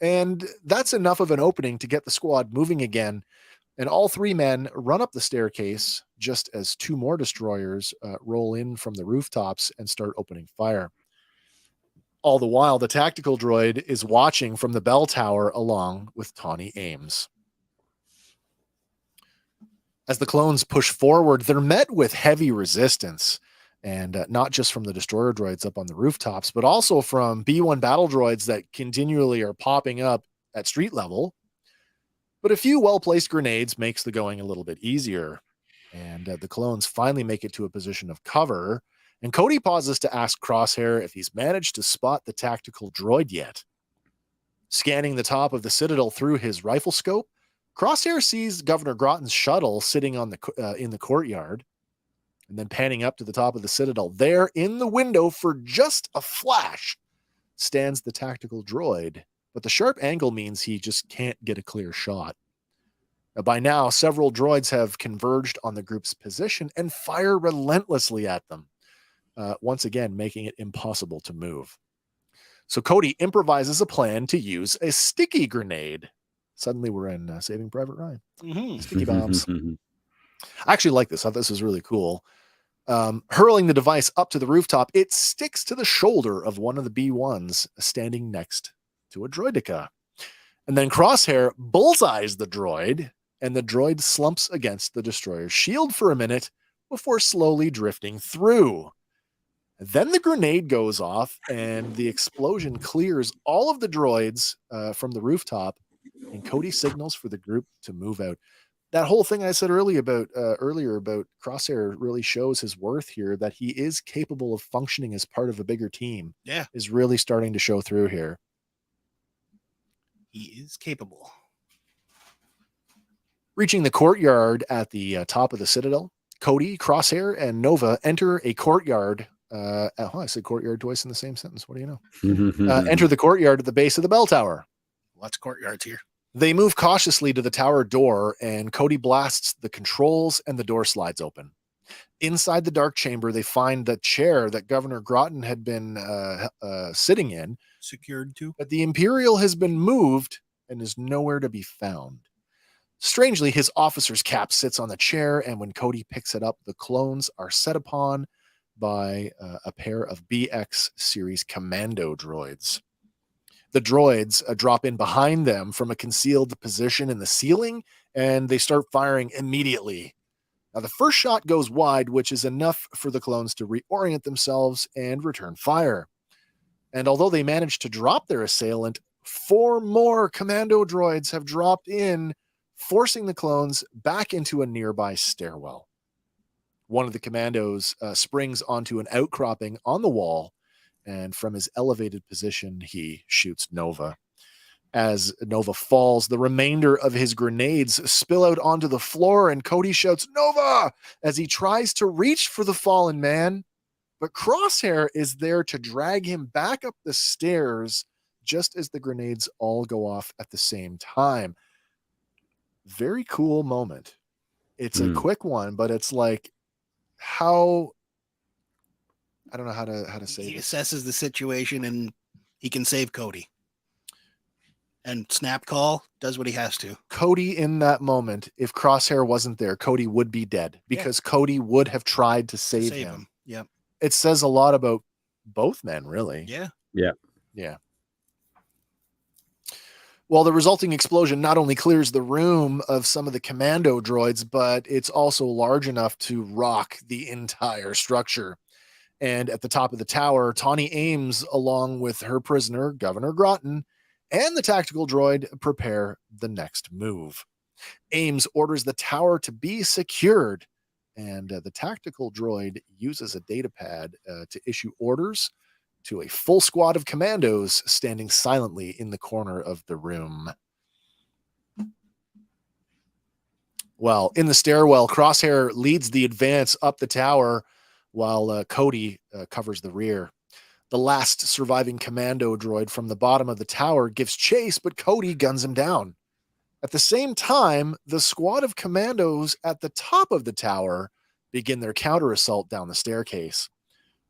And that's enough of an opening to get the squad moving again, and all three men run up the staircase just as two more destroyers roll in from the rooftops and start opening fire. All the while, the tactical droid is watching from the bell tower along with Tawny Ames. As the clones push forward, they're met with heavy resistance, and not just from the destroyer droids up on the rooftops, but also from B-1 battle droids that continually are popping up at street level. But a few well-placed grenades makes the going a little bit easier, and the clones finally make it to a position of cover, and Cody pauses to ask Crosshair if he's managed to spot the tactical droid yet. Scanning the top of the Citadel through his rifle scope, Crosshair sees Governor Grotton's shuttle sitting on in the courtyard, and then panning up to the top of the Citadel. There, in the window for just a flash, stands the tactical droid, but the sharp angle means he just can't get a clear shot. By now, several droids have converged on the group's position and fire relentlessly at them, once again making it impossible to move. So Cody improvises a plan to use a sticky grenade. Suddenly we're in Saving Private Ryan. Mm-hmm. Sticky bombs. I actually like this. I thought this was really cool. Hurling the device up to the rooftop, it sticks to the shoulder of one of the B-1s standing next to a droidica. And then Crosshair bullseyes the droid, and the droid slumps against the destroyer's shield for a minute before slowly drifting through. Then the grenade goes off, and the explosion clears all of the droids from the rooftop, and Cody signals for the group to move out. That whole thing I said earlier about Crosshair really shows his worth here, that he is capable of functioning as part of a bigger team. Yeah. Is really starting to show through here. He is capable. Reaching the courtyard at the top of the Citadel, Cody, Crosshair, and Nova enter a courtyard. I said courtyard twice in the same sentence. What do you know? Enter the courtyard at the base of the bell tower. Lots of courtyards here. They move cautiously to the tower door, and Cody blasts the controls, and the door slides open. Inside the dark chamber, they find the chair that Governor Grotton had been sitting in, secured to, but the Imperial has been moved and is nowhere to be found. Strangely, his officer's cap sits on the chair, and when Cody picks it up, the clones are set upon by a pair of BX series commando droids. The droids drop in behind them from a concealed position in the ceiling, and they start firing immediately. Now, the first shot goes wide, which is enough for the clones to reorient themselves and return fire. And although they managed to drop their assailant, 4 more commando droids have dropped in, forcing the clones back into a nearby stairwell. One of the commandos springs onto an outcropping on the wall, and from his elevated position, he shoots Nova. As Nova falls, the remainder of his grenades spill out onto the floor, and Cody shouts, "Nova!" as he tries to reach for the fallen man. But Crosshair is there to drag him back up the stairs just as the grenades all go off at the same time. Very cool moment. It's a quick one, but it's like how... I don't know how to say he this. Assesses the situation, and he can save Cody. And Snap Call does what he has to. Cody, in that moment, if Crosshair wasn't there, Cody would be dead, because Cody would have tried to save him. Yep. It says a lot about both men, really. Yeah. Well, the resulting explosion not only clears the room of some of the commando droids, but it's also large enough to rock the entire structure. And at the top of the tower, Tawny Ames, along with her prisoner, Governor Grotton, and the tactical droid prepare the next move. Ames orders the tower to be secured, and the tactical droid uses a data pad to issue orders to a full squad of commandos standing silently in the corner of the room. Well, in the stairwell, Crosshair leads the advance up the tower while Cody covers the rear. The last surviving commando droid from the bottom of the tower gives chase, but Cody guns him down. At the same time, the squad of commandos at the top of the tower begin their counter assault down the staircase.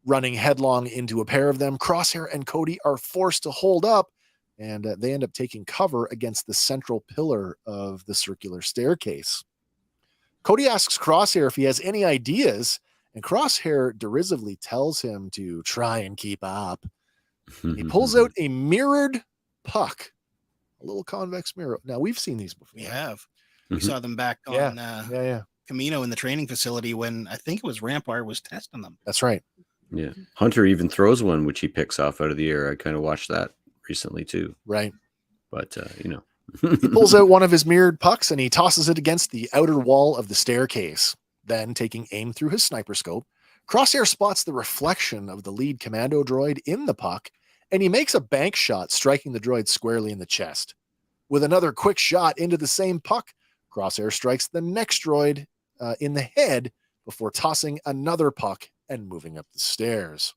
Running headlong into a pair of them, Crosshair and Cody are forced to hold up, and they end up taking cover against the central pillar of the circular staircase. Cody asks Crosshair if he has any ideas, and Crosshair derisively tells him to try and keep up. He pulls out a mirrored puck, a little convex mirror. Now, we've seen these before. We have. We saw them back on Camino in the training facility when I think it was Rampart was testing them. That's right. Yeah. Hunter even throws one, which he picks off out of the air. I kind of watched that recently too. Right. But, He pulls out one of his mirrored pucks and he tosses it against the outer wall of the staircase. Then, taking aim through his sniper scope, Crosshair spots the reflection of the lead commando droid in the puck, and he makes a bank shot, striking the droid squarely in the chest. With another quick shot into the same puck, Crosshair strikes the next droid in the head before tossing another puck and moving up the stairs.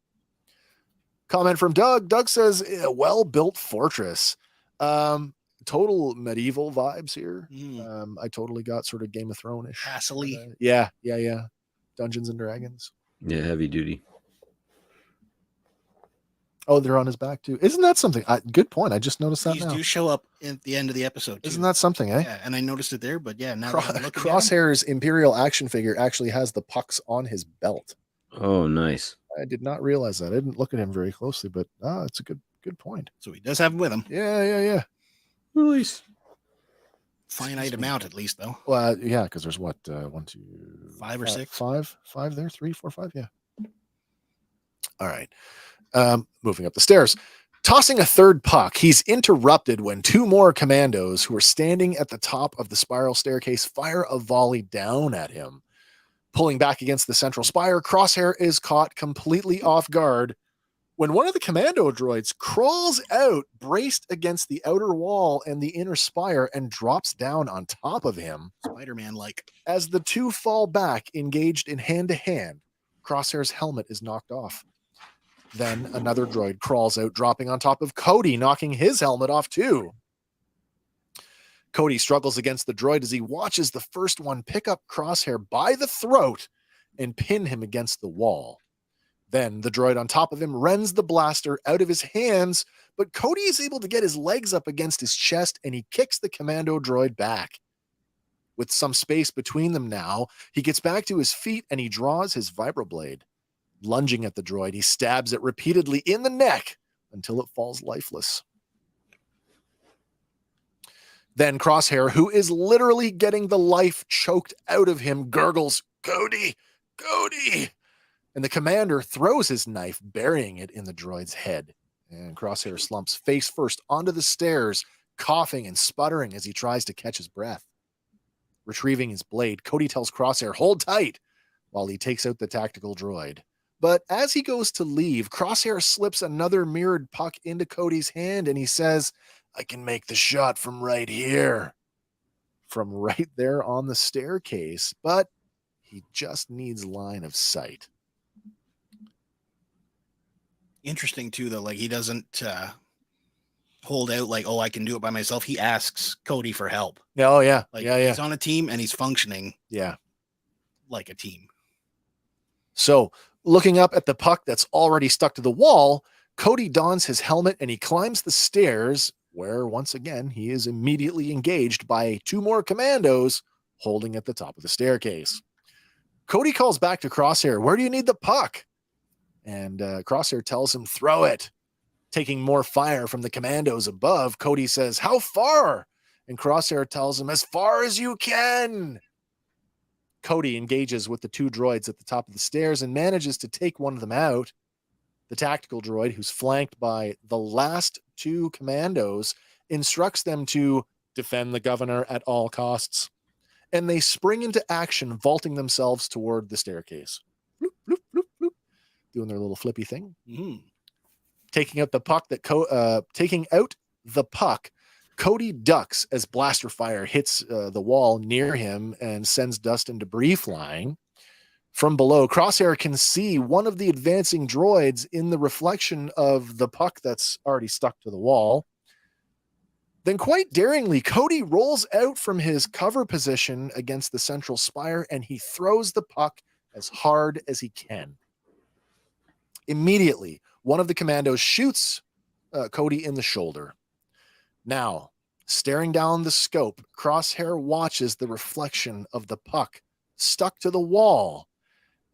Comment from Doug. Doug says, a well-built fortress. Total medieval vibes here. I totally got sort of Game of Thrones-ish. Castle-y. Yeah. Dungeons and Dragons. Yeah, heavy duty. Oh, they're on his back too. Isn't that something? Good point. I just noticed that These now. do show up at the end of the episode too. Isn't that something, eh? Yeah, and I noticed it there, but yeah, now that I'm looking Crosshair's Imperial action figure actually has the pucks on his belt. Oh, nice. I did not realize that. I didn't look at him very closely, but it's a good point. So he does have them with him. Yeah. Nice. Finite amount, at least, though. Well, yeah, because there's what 1, 2, 5 or 6, five there, 3, 4, 5. Yeah. All right. Moving up the stairs, tossing a third puck, he's interrupted when two more commandos who are standing at the top of the spiral staircase fire a volley down at him. Pulling back against the central spire, Crosshair is caught completely off guard when one of the commando droids crawls out, braced against the outer wall and the inner spire, and drops down on top of him. Spider-Man-like. As the two fall back, engaged in hand-to-hand, Crosshair's helmet is knocked off. Then another droid crawls out, dropping on top of Cody, knocking his helmet off too. Cody struggles against the droid as he watches the first one pick up Crosshair by the throat and pin him against the wall. Then the droid on top of him rends the blaster out of his hands, but Cody is able to get his legs up against his chest and he kicks the commando droid back. With some space between them now, he gets back to his feet and he draws his vibroblade. Lunging at the droid, he stabs it repeatedly in the neck until it falls lifeless. Then Crosshair, who is literally getting the life choked out of him, gurgles, "Cody, Cody!" And the commander throws his knife, burying it in the droid's head. And Crosshair slumps face first onto the stairs, coughing and sputtering as he tries to catch his breath. Retrieving his blade, Cody tells Crosshair, "Hold tight," while he takes out the tactical droid. But as he goes to leave, Crosshair slips another mirrored puck into Cody's hand and he says, "I can make the shot from right here." From right there on the staircase, but he just needs line of sight. Interesting too, though. Like, he doesn't hold out like, "Oh, I can do it by myself." He asks Cody for help. Oh yeah, Like, yeah. He's on a team and he's functioning. Yeah, like a team. So, looking up at the puck that's already stuck to the wall, Cody dons his helmet and he climbs the stairs, where once again he is immediately engaged by two more commandos holding at the top of the staircase. Cody calls back to Crosshair, "Where do you need the puck?" And Crosshair tells him, "Throw it." Taking more fire from the commandos above, Cody says, "How far?" And Crosshair tells him, "As far as you can." Cody engages with the two droids at the top of the stairs and manages to take one of them out. The tactical droid, who's flanked by the last two commandos, instructs them to defend the governor at all costs. And they spring into action, vaulting themselves toward the staircase. Bloop, bloop, bloop, bloop. Doing their little flippy thing. Mm-hmm. Taking out the puck Cody ducks as blaster fire hits the wall near him and sends dust and debris flying. From below, Crosshair can see one of the advancing droids in the reflection of the puck that's already stuck to the wall. Then, quite daringly, Cody rolls out from his cover position against the central spire and he throws the puck as hard as he can. Immediately, one of the commandos shoots Cody in the shoulder. Now, staring down the scope, Crosshair watches the reflection of the puck stuck to the wall.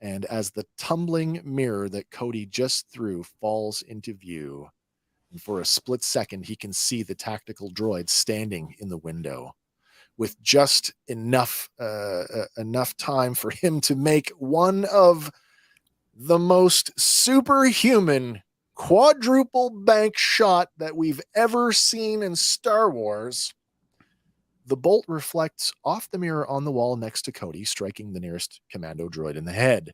And as the tumbling mirror that Cody just threw falls into view, and for a split second, he can see the tactical droid standing in the window with just enough time for him to make one of the most superhuman quadruple bank shot that we've ever seen in Star Wars. The bolt reflects off the mirror on the wall next to Cody, striking the nearest commando droid in the head.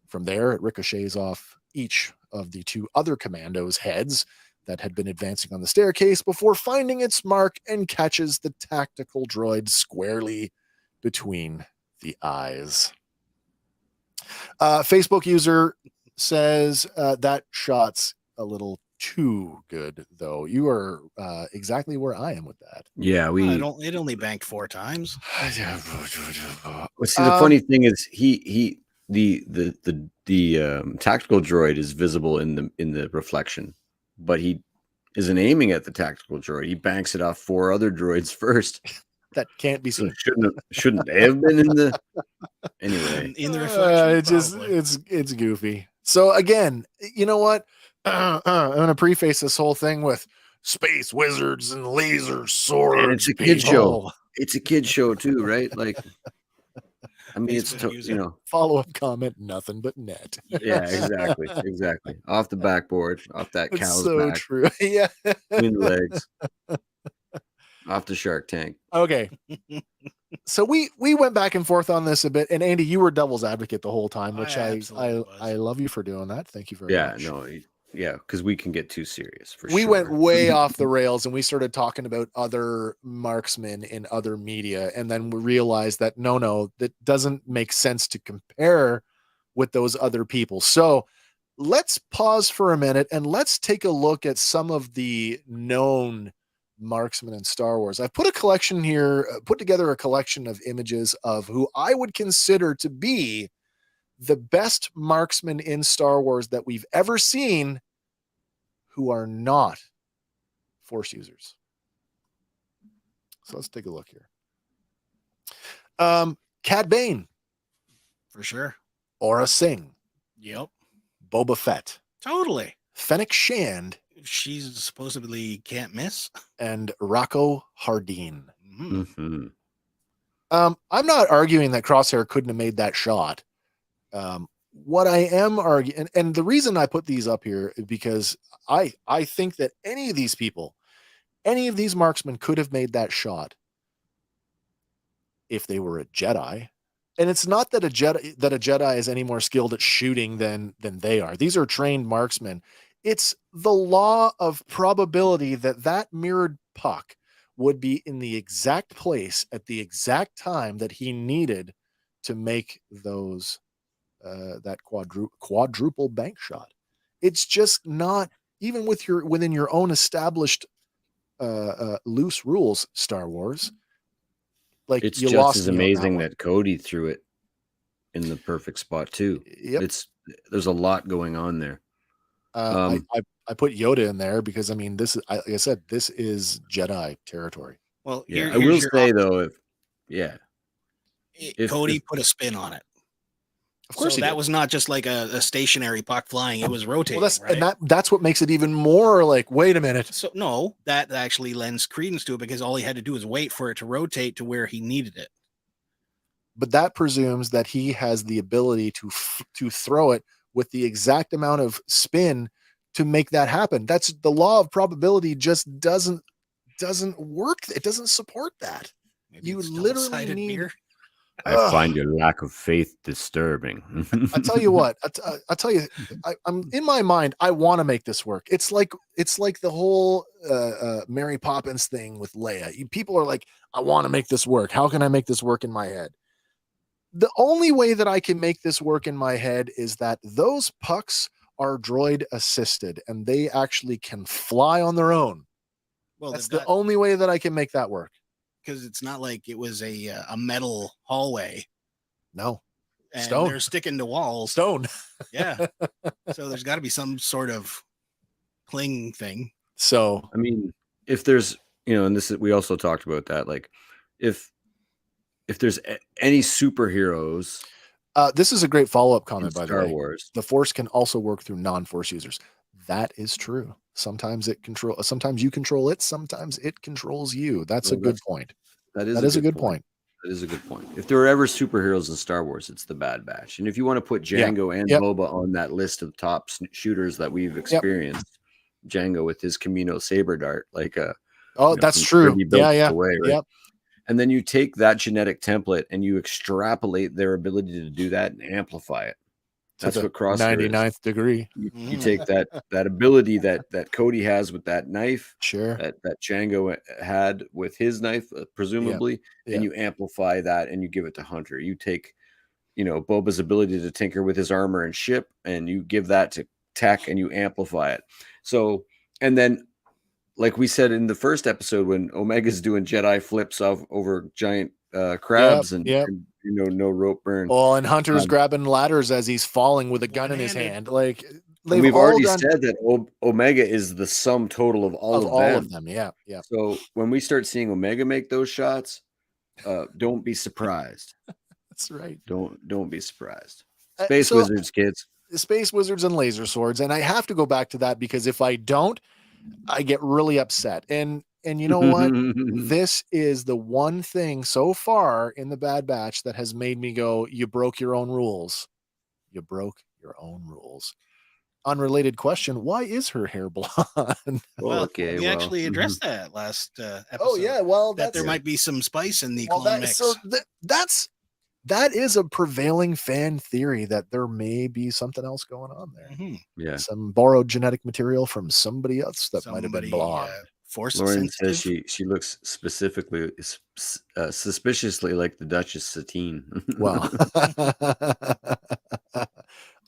From there, it ricochets off each of the two other commandos' heads that had been advancing on the staircase before finding its mark and catches the tactical droid squarely between the eyes. Facebook user says that shot's a little too good, though. You are exactly where I am with that. Yeah, It only banked 4 times. Well, see, the funny thing is, the tactical droid is visible in the reflection, but he isn't aiming at the tactical droid. He banks it off 4 other droids first. That can't be seen. Shouldn't they have been in the anyway? In the reflection, it's goofy. So again, you know what? I'm gonna preface this whole thing with space wizards and laser swords. And it's a kid show. It's a kid show too, right? Like, I mean, it's follow-up comment, nothing but net. Yeah, exactly. Off the backboard, off that It's cow's so back, true. Yeah, between the legs, off the Shark Tank. Okay. So we went back and forth on this a bit, and Andy, you were devil's advocate the whole time, which I love you for doing that. Thank you very much. Yeah, because we can get too serious for we sure. went way off the rails and we started talking about other marksmen in other media, and then we realized that no, that doesn't make sense to compare with those other people. So let's pause for a minute and let's take a look at some of the known marksmen in Star Wars. I've put together a collection of images of who I would consider to be the best marksmen in Star Wars that we've ever seen who are not Force users. So let's take a look here. Cad Bane. For sure. Aura Singh. Yep. Boba Fett. Totally. Fennec Shand. She's supposedly can't miss. And Rocco Hardeen. Mm-hmm. I'm not arguing that Crosshair couldn't have made that shot. What I am arguing, and the reason I put these up here is because I think that any of these people, any of these marksmen could have made that shot if they were a Jedi. And it's not that a Jedi is any more skilled at shooting than they are. These are trained marksmen. It's the law of probability that mirrored puck would be in the exact place at the exact time that he needed to make those that quadruple bank shot. It's just not, even within your own established loose rules, Star Wars. Like, it's you just lost as me on amazing that that Cody threw it in the perfect spot too. Yep. There's a lot going on there. I put Yoda in there because, I mean, this is, like I said, this is Jedi territory. Well, yeah, I will say though, Cody put a spin on it. Of course, so that was not just like a stationary puck flying; it was rotating. Well, that's what makes it even more like, wait a minute. So no, that actually lends credence to it because all he had to do is wait for it to rotate to where he needed it. But that presumes that he has the ability to throw it with the exact amount of spin to make that happen. That's the law of probability. Just doesn't work. It doesn't support that. Maybe You it's literally double-sided need. mirror. I find your lack of faith disturbing. I tell you what, I tell you, I'm in my mind. I want to make this work. It's like the whole Mary Poppins thing with Leia. People are like, I want to make this work. How can I make this work in my head? The only way that I can make this work in my head is that those pucks are droid assisted and they actually can fly on their own. Well, that's the only way that I can make that work. Because it's not like it was a metal hallway. No. And Stone. they're sticking to walls. Stone. Yeah. So there's got to be some sort of cling thing. So, I mean, if there's, and this is, we also talked about that, like if there's any superheroes. This is a great follow-up comment, by the way. Star Wars. The Force can also work through non-Force users. That is true. Sometimes you control it. Sometimes it controls you. That's a good point. That is a good point. That is a good point. If there were ever superheroes in Star Wars, it's the Bad Batch. And if you want to put Django and Boba on that list of top shooters that we've experienced, Django with his Camino saber dart, like that's true. Yeah. Away, right? Yep. And then you take that genetic template and you extrapolate their ability to do that and amplify it. That's what Crosshair 99th degree. You take that ability that Cody has with that knife, sure, that Django had with his knife, presumably, and you amplify that and you give it to Hunter. You take, Boba's ability to tinker with his armor and ship, and you give that to Tech and you amplify it. So, and then, like we said in the first episode, when Omega's doing Jedi flips over giant crabs and no rope burn. Well, and Hunter's grabbing ladders as he's falling with a gun in his hand. Like we've already said that Omega is the sum total of all of them. Yeah. So when we start seeing Omega make those shots, don't be surprised. That's right. Don't be surprised. Space wizards, kids. Space wizards and laser swords, and I have to go back to that because if I don't, I get really upset. And you know what? This is the one thing so far in the Bad Batch that has made me go, you broke your own rules. You broke your own rules. Unrelated question. Why is her hair blonde? Well, we actually addressed that last episode. Oh, yeah. Well, that there might be some spice in the clone mix. So that is a prevailing fan theory that there may be something else going on there. Mm-hmm. Yeah. Some borrowed genetic material from somebody else that might have been blonde. Lauren says she looks specifically suspiciously like the Duchess Satine. Well,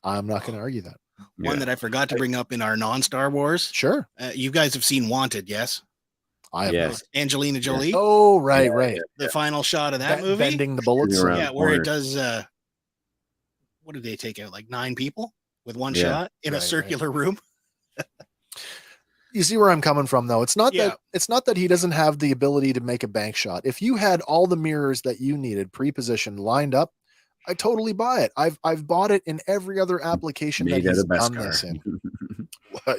I'm not going to argue that. One that I forgot to bring up in our non-Star Wars. Sure. You guys have seen Wanted, yes? I have. Yes. Angelina Jolie. Oh, right. The final shot of that movie. Bending the bullets. Yeah, where it does, what did they take out? Like 9 people with one shot in a circular room? You see where I'm coming from, though. It's not that he doesn't have the ability to make a bank shot. If you had all the mirrors that you needed pre-positioned lined up, I totally buy it. I've bought it in every other application that he's done this in.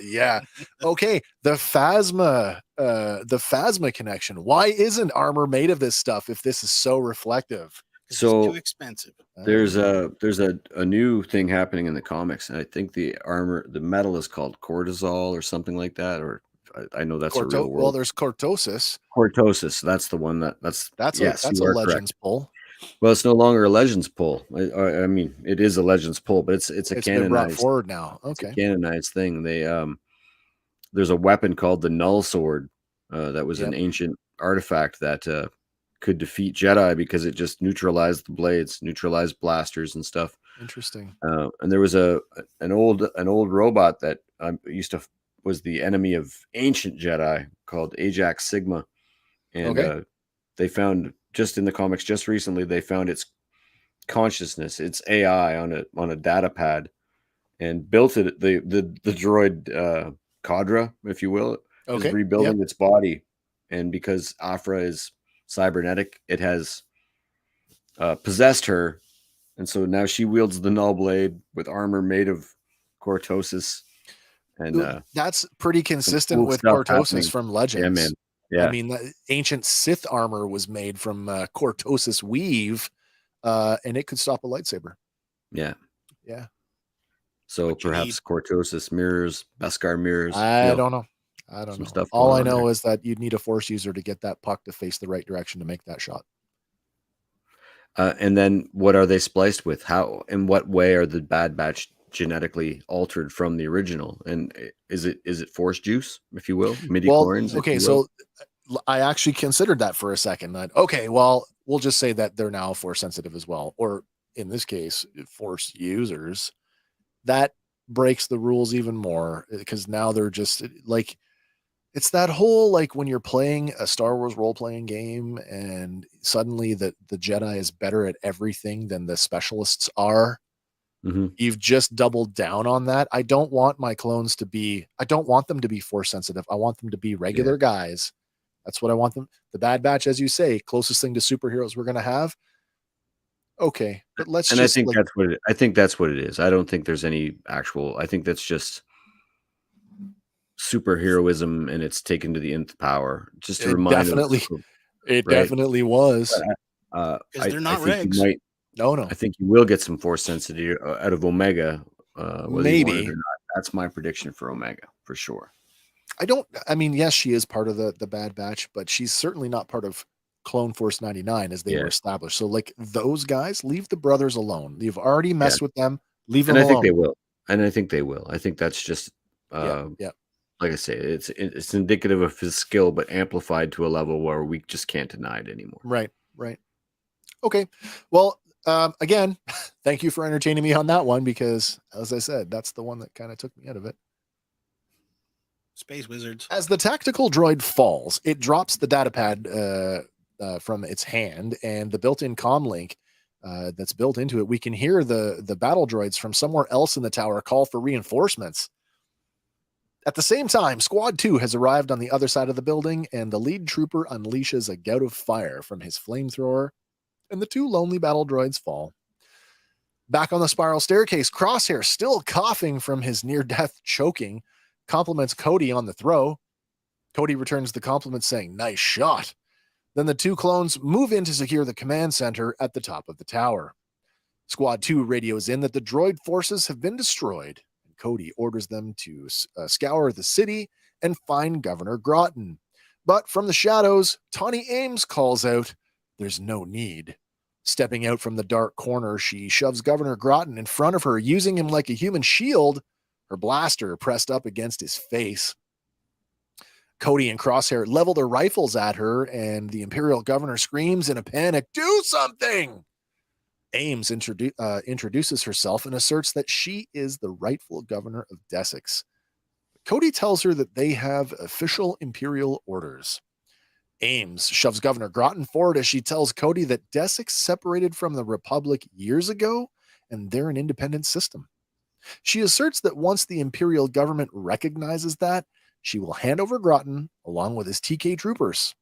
Yeah. Okay. The Phasma connection. Why isn't armor made of this stuff if this is so reflective? So it's too expensive. There's a new thing happening in the comics, and I think the metal is called cortisol or something like that, or I know that's a real word. Well, there's cortosis. Cortosis, that's the one that's a Legends pull. Well, it's no longer a Legends pull. I mean, it is a Legends pull, but it's canonized. Been brought forward now. Okay, it's a canonized thing. They there's a weapon called the Null Sword that was an ancient artifact that could defeat Jedi because it just neutralized the blades, neutralized blasters and stuff. Interesting. And there was an old robot that was the enemy of ancient Jedi called Ajax Sigma, and they found just in the comics just recently they found its consciousness, its AI on a data pad, and built it. The droid Cadra, if you will, is rebuilding its body, and because Afra is cybernetic, it has possessed her, and so now she wields the null blade with armor made of cortosis, and that's pretty consistent with cortosis from Legends. Yeah, man. Yeah, I mean, the ancient Sith armor was made from cortosis weave, and it could stop a lightsaber. Yeah. So What you perhaps cortosis mirrors, Beskar mirrors. I don't know. I don't know. Stuff All I going on know there. is that you'd need a Force user to get that puck to face the right direction to make that shot. And then what are they spliced with? How, in what way are the Bad Batch genetically altered from the original? And is it Force juice, if you will, midi Well, chlorians, if okay, you will? so I actually considered that for a second. That okay, well, we'll just say that they're now force sensitive as well, or in this case, force users. That breaks the rules even more because now they're just like it's that whole like when you're playing a Star Wars role playing game and suddenly the Jedi is better at everything than the specialists are. Mm-hmm. You've just doubled down on that. I don't want my clones to be. I don't want them to be force sensitive. I want them to be regular guys. That's what I want them. The Bad Batch, as you say, closest thing to superheroes we're gonna have. Okay, but let's And I just think like that's what I think that's what it is. I don't think there's any actual. I think that's just superheroism, and it's taken to the nth power. Just to it remind us, definitely, it right? definitely was. Because they're I not think you regs. might. No, I think you will get some force sensitivity out of Omega, whether you want it maybe. or not. That's my prediction for Omega for sure. I mean, yes, she is part of the Bad Batch, but she's certainly not part of Clone Force 99 as they were established. So, like those guys, leave the brothers alone. You've already messed with them. Leave them And I think alone. they will. And I think they will. I think that's just Yeah. like I say, it's indicative of his skill, but amplified to a level where we just can't deny it anymore. Right. Okay. Well, again, thank you for entertaining me on that one because, as I said, that's the one that kind of took me out of it. Space wizards. As the tactical droid falls, it drops the datapad from its hand, and the built-in comm link that's built into it. We can hear the battle droids from somewhere else in the tower call for reinforcements. At the same time, Squad 2 has arrived on the other side of the building, and the lead trooper unleashes a gout of fire from his flamethrower, and the two lonely battle droids fall. Back on the spiral staircase, Crosshair, still coughing from his near-death choking, compliments Cody on the throw. Cody returns the compliment saying, "Nice shot." Then the two clones move in to secure the command center at the top of the tower. Squad 2 radios in that the droid forces have been destroyed, and Cody orders them to scour the city and find Governor Groton. But from the shadows, Tawny Ames calls out, "There's no need." Stepping out from the dark corner, she shoves Governor Groton in front of her, using him like a human shield, her blaster pressed up against his face. Cody and Crosshair level their rifles at her, and the Imperial Governor screams in a panic, "Do something!" Ames introduces herself and asserts that she is the rightful governor of Desix. Cody tells her that they have official Imperial orders. Ames shoves Governor Groton forward as she tells Cody that Desix separated from the Republic years ago, and they're an independent system. She asserts that once the Imperial government recognizes that, she will hand over Groton along with his TK troopers.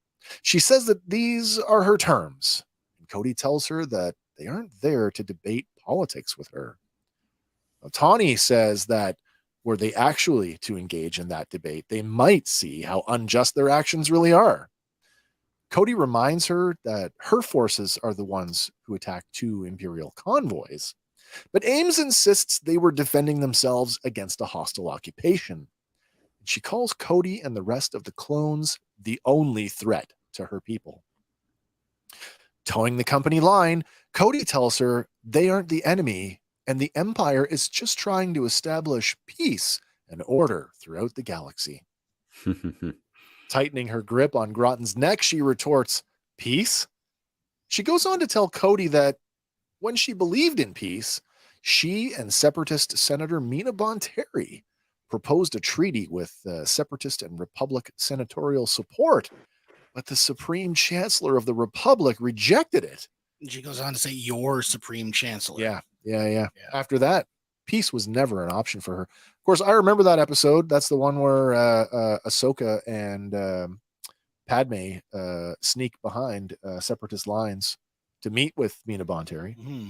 She says that these are her terms, and Cody tells her that they aren't there to debate politics with her. Now, Tawny says that were they actually to engage in that debate, they might see how unjust their actions really are. Cody reminds her that her forces are the ones who attacked two Imperial convoys, but Ames insists they were defending themselves against a hostile occupation. She calls Cody and the rest of the clones the only threat to her people. Towing the company line, Cody tells her they aren't the enemy, and the Empire is just trying to establish peace and order throughout the galaxy. Tightening her grip on Groton's neck, she retorts, "Peace?" She goes on to tell Cody that when she believed in peace, she and Separatist Senator Mina Bonteri proposed a treaty with Separatist and Republic senatorial support, but the Supreme Chancellor of the Republic rejected it. And she goes on to say, "Your Supreme Chancellor." Yeah. After that, peace was never an option for her. Of course, I remember that episode. That's the one where Ahsoka and Padme sneak behind Separatist lines to meet with Mina Bonteri. Mm-hmm.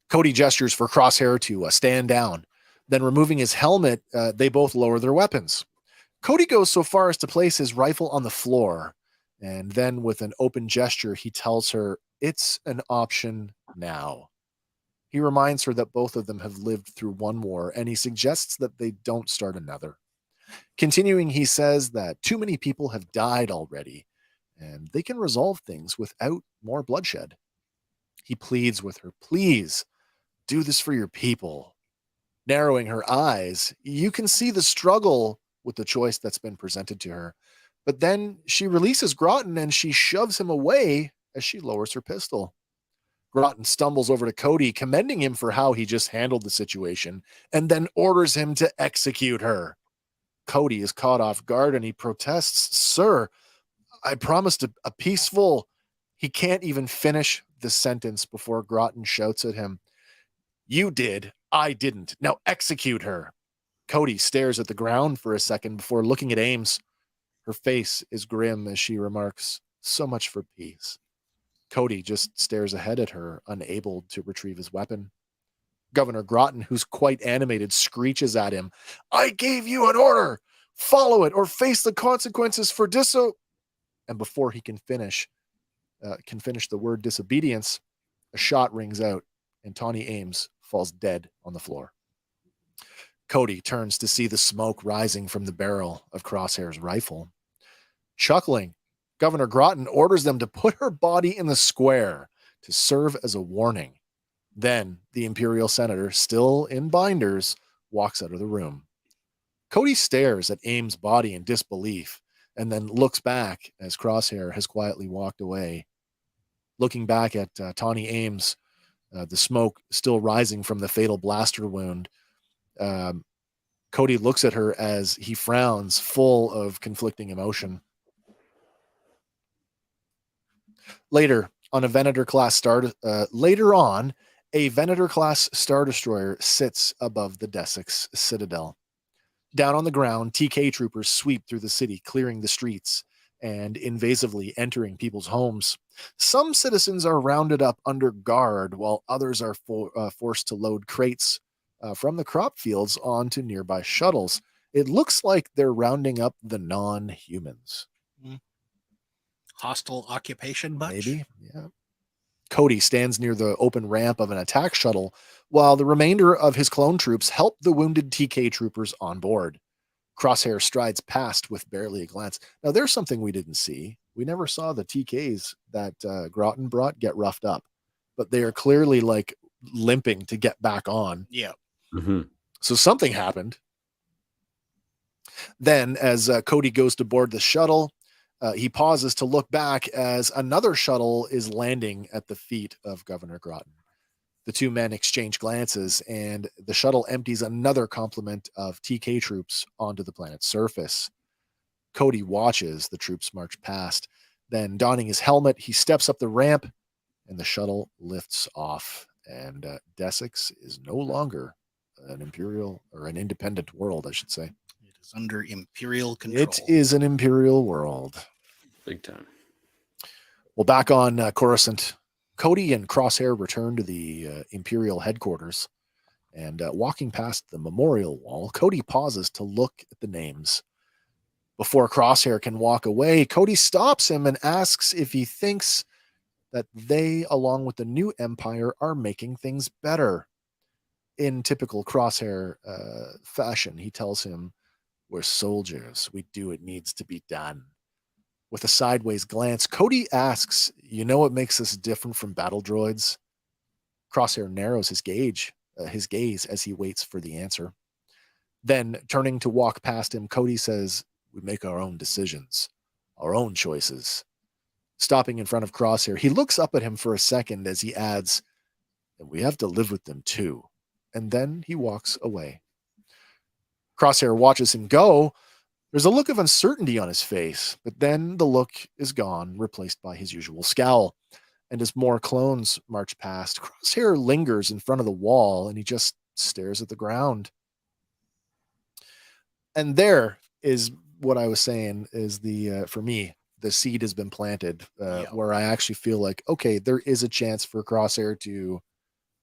Cody gestures for Crosshair to stand down. Then, removing his helmet, they both lower their weapons. Cody goes so far as to place his rifle on the floor, and then with an open gesture, he tells her it's an option now. He reminds her that both of them have lived through one war, and he suggests that they don't start another. Continuing, he says that too many people have died already, and they can resolve things without more bloodshed. He pleads with her, please do this for your people. Narrowing her eyes, you can see the struggle with the choice that's been presented to her. But then she releases Groton and she shoves him away as she lowers her pistol. Groton stumbles over to Cody, commending him for how he just handled the situation, and then orders him to execute her. Cody is caught off guard and he protests, "Sir, I promised a peaceful..." He can't even finish the sentence before Groton shouts at him, "You did. I didn't. Now execute her." Cody stares at the ground for a second before looking at Ames. Her face is grim as she remarks, "So much for peace." Cody just stares ahead at her, unable to retrieve his weapon. Governor Groton, who's quite animated, screeches at him, "I gave you an order. Follow it or face the consequences for And before he can finish the word disobedience, a shot rings out and Tawny Ames falls dead on the floor. Cody turns to see the smoke rising from the barrel of Crosshair's rifle. Chuckling, Governor Groton orders them to put her body in the square to serve as a warning. Then the Imperial Senator, still in binders, walks out of the room. Cody stares at Ames' body in disbelief and then looks back as Crosshair has quietly walked away. Looking back at Tawny Ames, the smoke still rising from the fatal blaster wound, Cody looks at her as he frowns, full of conflicting emotion. Later on, a Venator-class Star Destroyer sits above the Desix Citadel. Down on the ground, TK troopers sweep through the city, clearing the streets and invasively entering people's homes. Some citizens are rounded up under guard, while others are forced to load crates from the crop fields onto nearby shuttles. It looks like they're rounding up the non-humans. Hostile occupation bunch? Maybe, yeah. Cody stands near the open ramp of an attack shuttle, while the remainder of his clone troops help the wounded TK troopers on board. Crosshair strides past with barely a glance. Now, there's something we didn't see. We never saw the TKs that Groton brought get roughed up, but they are clearly like limping to get back on. Yeah. Mm-hmm. So something happened. Then, as Cody goes to board the shuttle, he pauses to look back as another shuttle is landing at the feet of Governor Groton. The two men exchange glances, and the shuttle empties another complement of TK troops onto the planet's surface. Cody watches the troops march past. Then, donning his helmet, he steps up the ramp, and the shuttle lifts off. And Desix is no longer an imperial or an independent world, I should say. It is under Imperial control. It is an imperial world. Big time. Well, back on Coruscant, Cody and Crosshair return to the Imperial headquarters, and walking past the memorial wall, Cody pauses to look at the names. Before Crosshair can walk away, Cody stops him and asks if he thinks that they, along with the new Empire, are making things better. In typical Crosshair fashion, he tells him, "We're soldiers. We do what needs to be done." With a sideways glance, Cody asks, "You know what makes us different from battle droids?" Crosshair narrows his gaze as he waits for the answer. Then, turning to walk past him, Cody says, "We make our own decisions, our own choices." Stopping in front of Crosshair, he looks up at him for a second as he adds, "And we have to live with them too." And then he walks away. Crosshair watches him go. There's a look of uncertainty on his face, but then the look is gone, replaced by his usual scowl. And as more clones march past, Crosshair lingers in front of the wall and he just stares at the ground. And there is what I was saying is for me, the seed has been planted where I actually feel like, okay, there is a chance for Crosshair to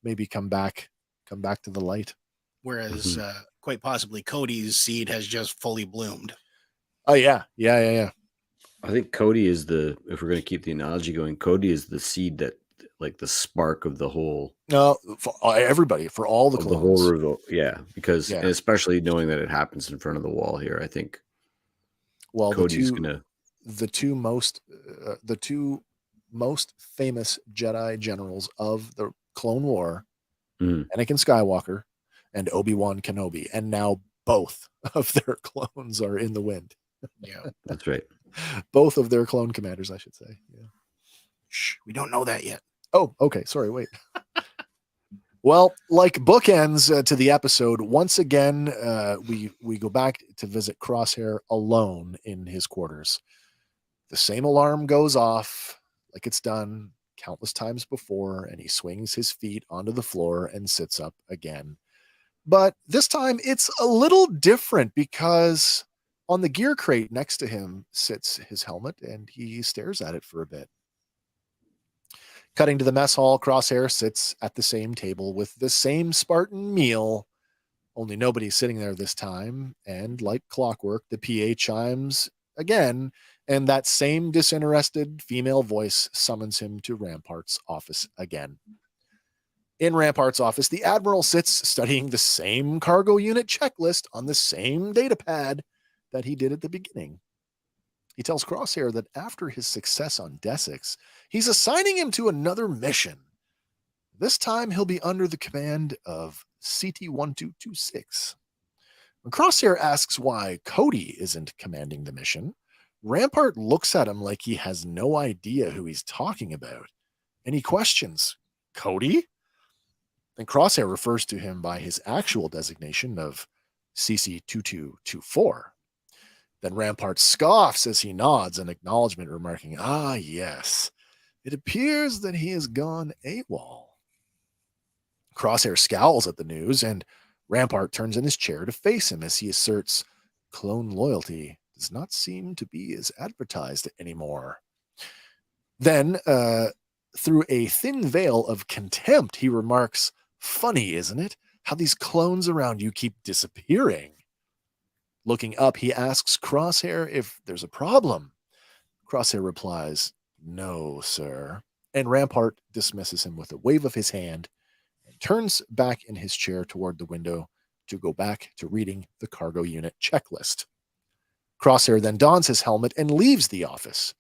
maybe come back to the light. Whereas quite possibly Cody's seed has just fully bloomed. Oh, yeah. I think Cody is if we're going to keep the analogy going, Cody is the seed that, like the spark of the whole. No, for everybody, for all the clones. The whole revolt. Yeah, because especially knowing that it happens in front of the wall here, I think Cody's going to the two most famous Jedi generals of the Clone War, Mhm. Anakin Skywalker and Obi-Wan Kenobi, and now both of their clones are in the wind. Yeah. That's right. Both of their clone commanders, I should say. Yeah. Shh, we don't know that yet. Oh, okay. Sorry, wait. Well, like bookends to the episode, once again, we go back to visit Crosshair alone in his quarters. The same alarm goes off like it's done countless times before, and he swings his feet onto the floor and sits up again. But this time it's a little different because on the gear crate next to him sits his helmet, and he stares at it for a bit. Cutting to the mess hall, Crosshair sits at the same table with the same Spartan meal, only nobody's sitting there this time, and like clockwork, the PA chimes again, and that same disinterested female voice summons him to Rampart's office again. In Rampart's office, the Admiral sits studying the same cargo unit checklist on the same data pad that he did at the beginning. He tells Crosshair that after his success on Desix, he's assigning him to another mission. This time he'll be under the command of CT-1226. When Crosshair asks why Cody isn't commanding the mission, Rampart looks at him like he has no idea who he's talking about, and he questions, Cody? Then Crosshair refers to him by his actual designation of CC-2224. Then Rampart scoffs as he nods in acknowledgement, remarking, "Ah, yes, it appears that he has gone AWOL." Crosshair scowls at the news, and Rampart turns in his chair to face him as he asserts, clone loyalty does not seem to be as advertised anymore. Then, through a thin veil of contempt, he remarks, "Funny, isn't it, how these clones around you keep disappearing?" Looking up, he asks Crosshair if there's a problem. Crosshair replies, "No, sir." And Rampart dismisses him with a wave of his hand and turns back in his chair toward the window to go back to reading the cargo unit checklist. Crosshair then dons his helmet and leaves the office.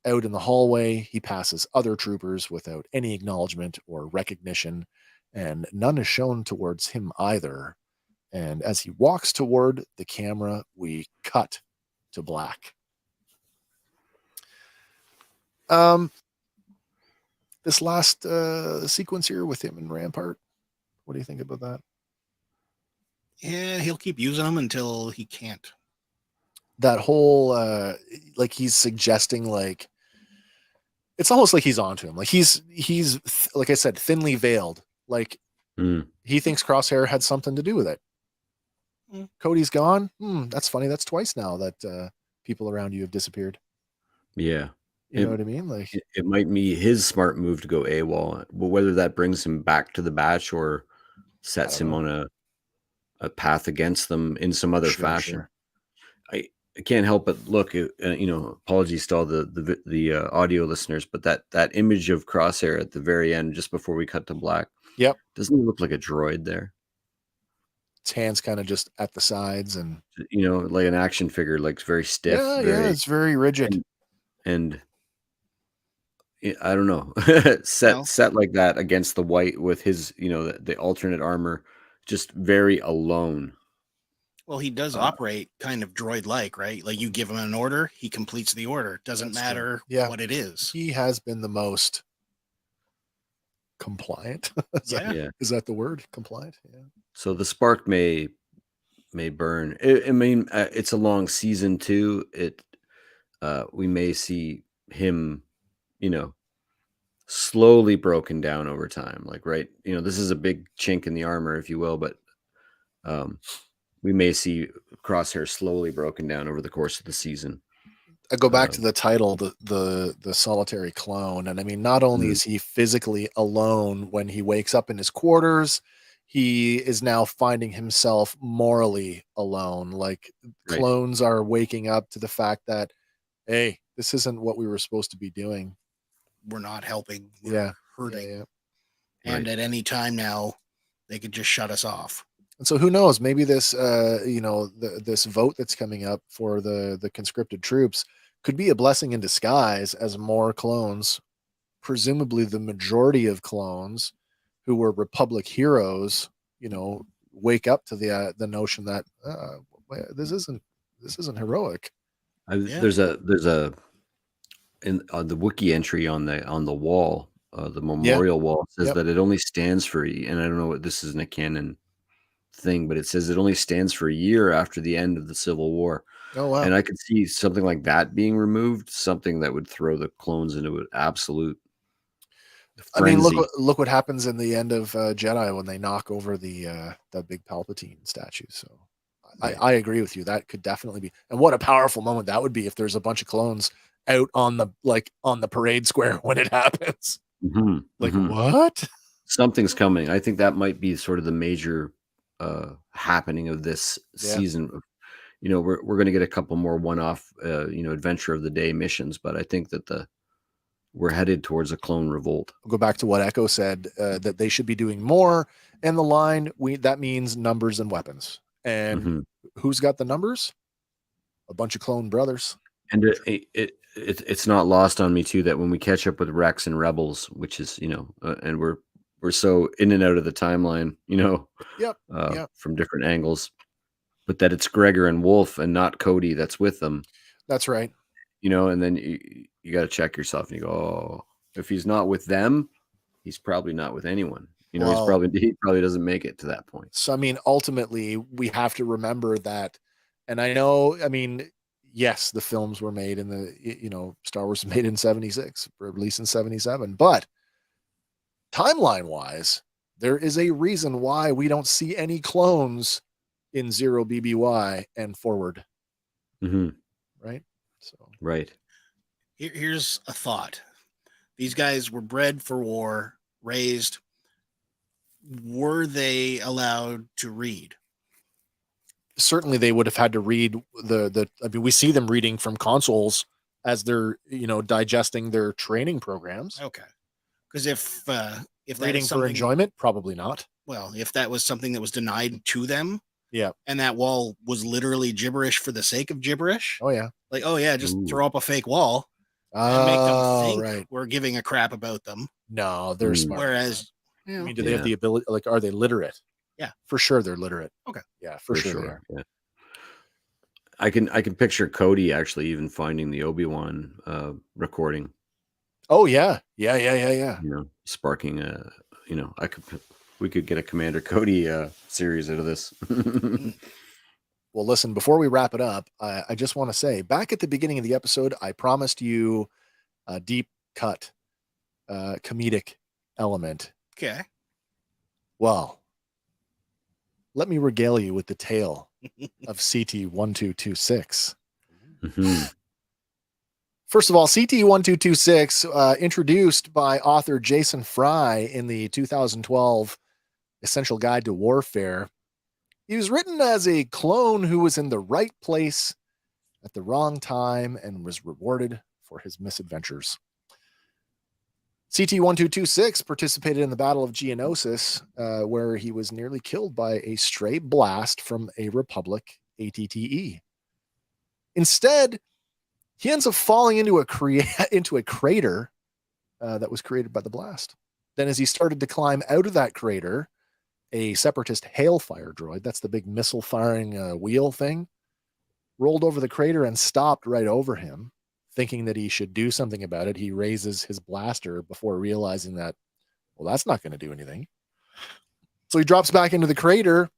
Out in the hallway, he passes other troopers without any acknowledgement or recognition, and none is shown towards him either. And as he walks toward the camera, we cut to black. This last sequence here with him and Rampart, what do you think about that? Yeah, he'll keep using them until he can't. That whole like he's suggesting, like it's almost like he's onto him. Like he's like I said, thinly veiled. Like he thinks Crosshair had something to do with it. Cody's gone. That's funny. That's twice now that people around you have disappeared. Yeah. You know what I mean? Like it might be his smart move to go AWOL, but whether that brings him back to the batch or sets him on a path against them in some other fashion. Sure. I can't help but look at, apologies to all the audio listeners, but that image of Crosshair at the very end, just before we cut to black. Yep. Doesn't he look like a droid there? Its hands kind of just at the sides and, like an action figure, like very stiff. Yeah, it's very rigid. And I don't know, set like that against the white with his, the alternate armor, just very alone. Well, he does operate kind of droid-like, right? Like you give him an order, he completes the order. Doesn't matter what it is. He has been the most compliant. Is that the word? Compliant? Yeah. So the spark may burn. I mean, it's a long season too. We may see him, slowly broken down over time. Like, right, this is a big chink in the armor, if you will, but we may see Crosshair slowly broken down over the course of the season. I go back to the title, the solitary clone, and I mean, not only is he physically alone when he wakes up in his quarters, he is now finding himself morally alone. Like clones are waking up to the fact that, hey, this isn't what we were supposed to be doing. We're not helping. We're hurting. Yeah. And at any time now, they could just shut us off. And so who knows, maybe this, this vote that's coming up for the conscripted troops could be a blessing in disguise as more clones, presumably the majority of clones who were Republic heroes, wake up to the notion that this isn't heroic. There's a in the wiki entry on the wall, the memorial wall says that it only stands for, and I don't know what this isn't a canon thing, but it says it only stands for a year after the end of the Civil War. Oh wow! And I could see something like that being removed, something that would throw the clones into an absolute frenzy. I mean, look what happens in the end of Jedi when they knock over the big Palpatine statue. So I agree with you. That could definitely be, and what a powerful moment that would be if there's a bunch of clones out on the parade square when it happens. What? Something's coming. I think that might be sort of the major happening of this season. We're going to get a couple more one-off adventure of the day missions, but I think that we're headed towards a clone revolt. I'll go back to what Echo said, that they should be doing more, and the line that means numbers and weapons. And who's got the numbers? A bunch of clone brothers. And it's not lost on me too that when we catch up with Rex and Rebels, which is and we're so in and out of the timeline, from different angles, but that it's Gregor and Wolf and not Cody that's with them. That's right. And then you got to check yourself and you go, oh, if he's not with them, he's probably not with anyone. He probably doesn't make it to that point. So, I mean, ultimately we have to remember that. And I know, I mean, yes, the films were made in Star Wars was made in 76, released in 77, but timeline wise, there is a reason why we don't see any clones in 0 BBY and forward. Right. So, right. Here's a thought. These guys were bred for war, raised. Were they allowed to read? Certainly they would have had to read we see them reading from consoles as they're, digesting their training programs. Okay. Because if reading for enjoyment, probably not. Well, if that was something that was denied to them, yeah, and that wall was literally gibberish for the sake of gibberish. Oh yeah. Like, oh yeah, just throw up a fake wall and make them think we're giving a crap about them. No, they're smart. Whereas, I mean, do they have the ability? Like, are they literate? Yeah, for sure they're literate. Okay, yeah, for sure they are. Yeah. I can picture Cody actually even finding the Obi-Wan recording. Oh yeah. Sparking we could get a Commander Cody series out of this. Well, listen, before we wrap it up, I just want to say, back at the beginning of the episode, I promised you a deep cut comedic element. Okay. Well, let me regale you with the tale of CT-1226. First of all, CT-1226, introduced by author Jason Fry in the 2012 Essential Guide to Warfare. He was written as a clone who was in the right place at the wrong time and was rewarded for his misadventures. CT-1226 participated in the Battle of Geonosis, where he was nearly killed by a stray blast from a Republic ATTE. Instead, he ends up falling into a crater that was created by the blast. Then as he started to climb out of that crater, a Separatist hailfire droid, that's the big missile firing wheel thing, rolled over the crater and stopped right over him. Thinking that he should do something about it, he raises his blaster before realizing that, well, that's not going to do anything. So he drops back into the crater,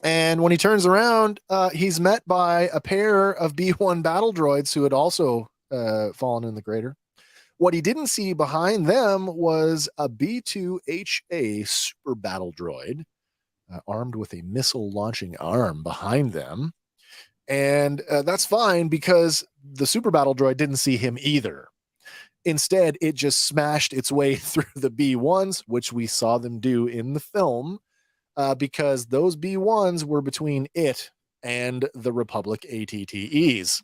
and when he turns around, he's met by a pair of B-1 battle droids who had also fallen in the crater. What he didn't see behind them was a B-2HA super battle droid, armed with a missile launching arm behind them. And that's fine because the super battle droid didn't see him either. Instead, it just smashed its way through the B-1s, which we saw them do in the film, because those B-1s were between it and the Republic ATTEs.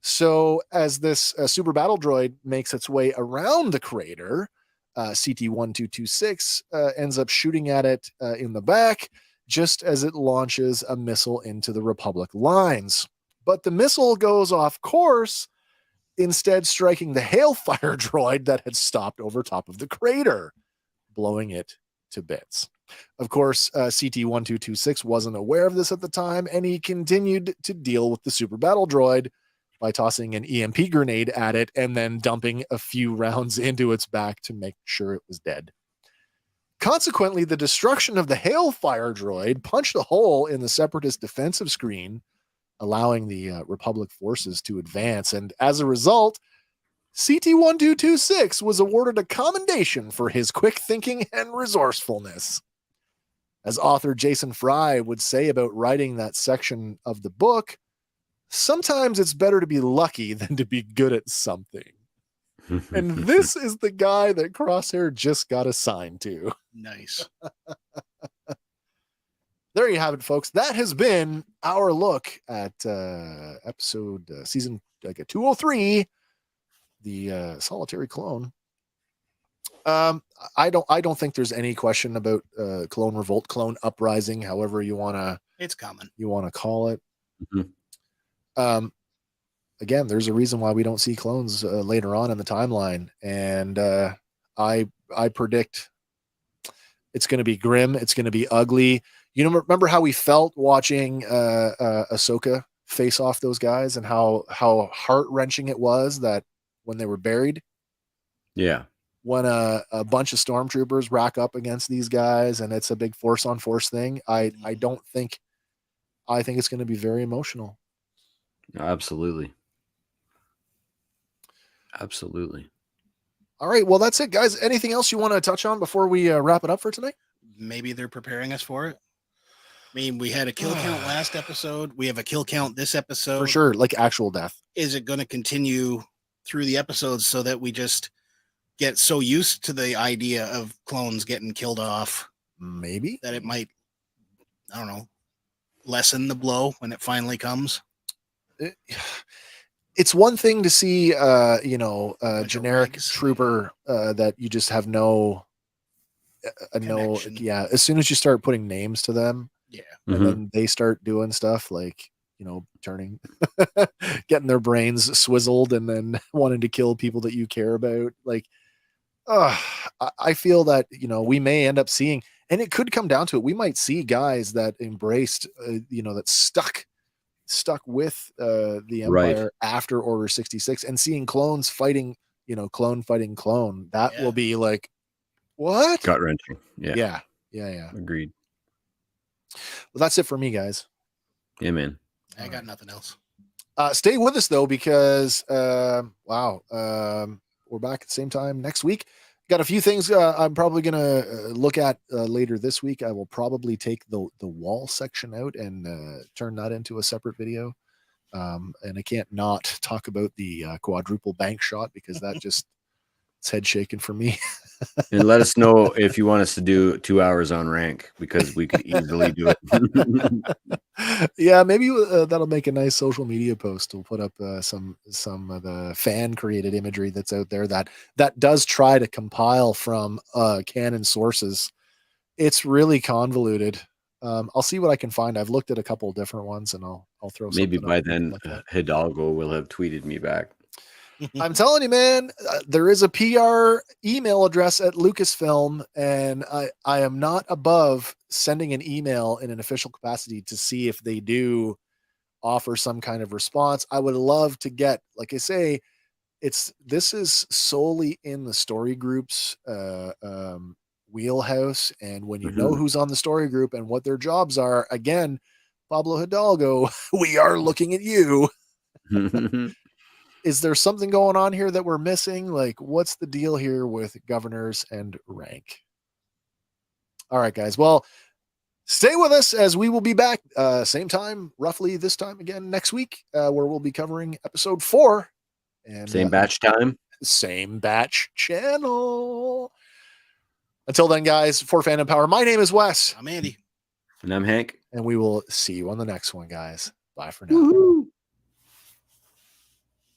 So as this super battle droid makes its way around the crater, CT-1226 ends up shooting at it in the back, just as it launches a missile into the Republic lines. But the missile goes off course instead striking the hailfire droid that had stopped over top of the crater, blowing it to bits. Of course, CT-1226 wasn't aware of this at the time, and he continued to deal with the super battle droid by tossing an EMP grenade at it and then dumping a few rounds into its back to make sure it was dead. Consequently, the destruction of the hailfire droid punched a hole in the Separatist defensive screen, allowing the Republic forces to advance. And as a result, CT-1226 was awarded a commendation for his quick thinking and resourcefulness. As author Jason Fry would say about writing that section of the book, sometimes it's better to be lucky than to be good at something. And this is the guy that Crosshair just got assigned to. Nice. There you have it, folks. That has been our look at episode season 203, the Solitary Clone. I don't think there's any question about Clone Revolt, Clone Uprising, however you wanna call it. Mm-hmm. Again, there's a reason why we don't see clones later on in the timeline, and I predict it's going to be grim. It's going to be ugly. You know, remember how we felt watching Ahsoka face off those guys, and how heart-wrenching it was that when they were buried. Yeah. When a bunch of stormtroopers rack up against these guys, and it's a big force-on-force thing. I think it's going to be very emotional. Absolutely. All right. Well, that's it, guys. Anything else you want to touch on before we wrap it up for tonight? Maybe they're preparing us for it. I mean, we had a kill count last episode. We have a kill count this episode. For sure. Like actual death. Is it going to continue through the episodes so that we just get so used to the idea of clones getting killed off? Maybe. That it might, I don't know, lessen the blow when it finally comes. It's one thing to see, generic trooper that you just have no. Yeah. As soon as you start putting names to them, and then they start doing stuff like, turning, getting their brains swizzled, and then wanting to kill people that you care about. Like, I feel that we may end up seeing, and it could come down to it. We might see guys that embraced, that stuck with the Empire after Order 66, and seeing clones fighting, clone fighting clone. That will be like, what? Gut wrenching. Yeah. Agreed. Well, that's it for me, guys. Yeah, man. I got nothing else. Stay with us though, because we're back at the same time next week. Got a few things I'm probably gonna look at later this week. I will probably take the wall section out and turn that into a separate video. And I can't not talk about the quadruple bank shot, because that just it's head shaking for me. And let us know if you want us to do 2 hours on rank, because we could easily do it. Yeah, maybe that'll make a nice social media post. We'll put up some of the fan created imagery that's out there that does try to compile from canon sources. It's really convoluted. I'll see what I can find. I've looked at a couple of different ones, and I'll throw maybe by then like Hidalgo will have tweeted me back. I'm telling you, man, there is a PR email address at Lucasfilm, and I am not above sending an email in an official capacity to see if they do offer some kind of response. I would love to get, like I say, this is solely in the story group's wheelhouse, and when you know who's on the story group and what their jobs are, again, Pablo Hidalgo, we are looking at you. Is there something going on here that we're missing? Like, what's the deal here with governors and rank? All right, guys. Well, stay with us, as we will be back same time, roughly this time again next week, where we'll be covering episode 4. And same batch time. Same batch channel. Until then, guys, for Fandom Power, my name is Wes. I'm Andy. And I'm Hank. And we will see you on the next one, guys. Bye for now. Woo-hoo.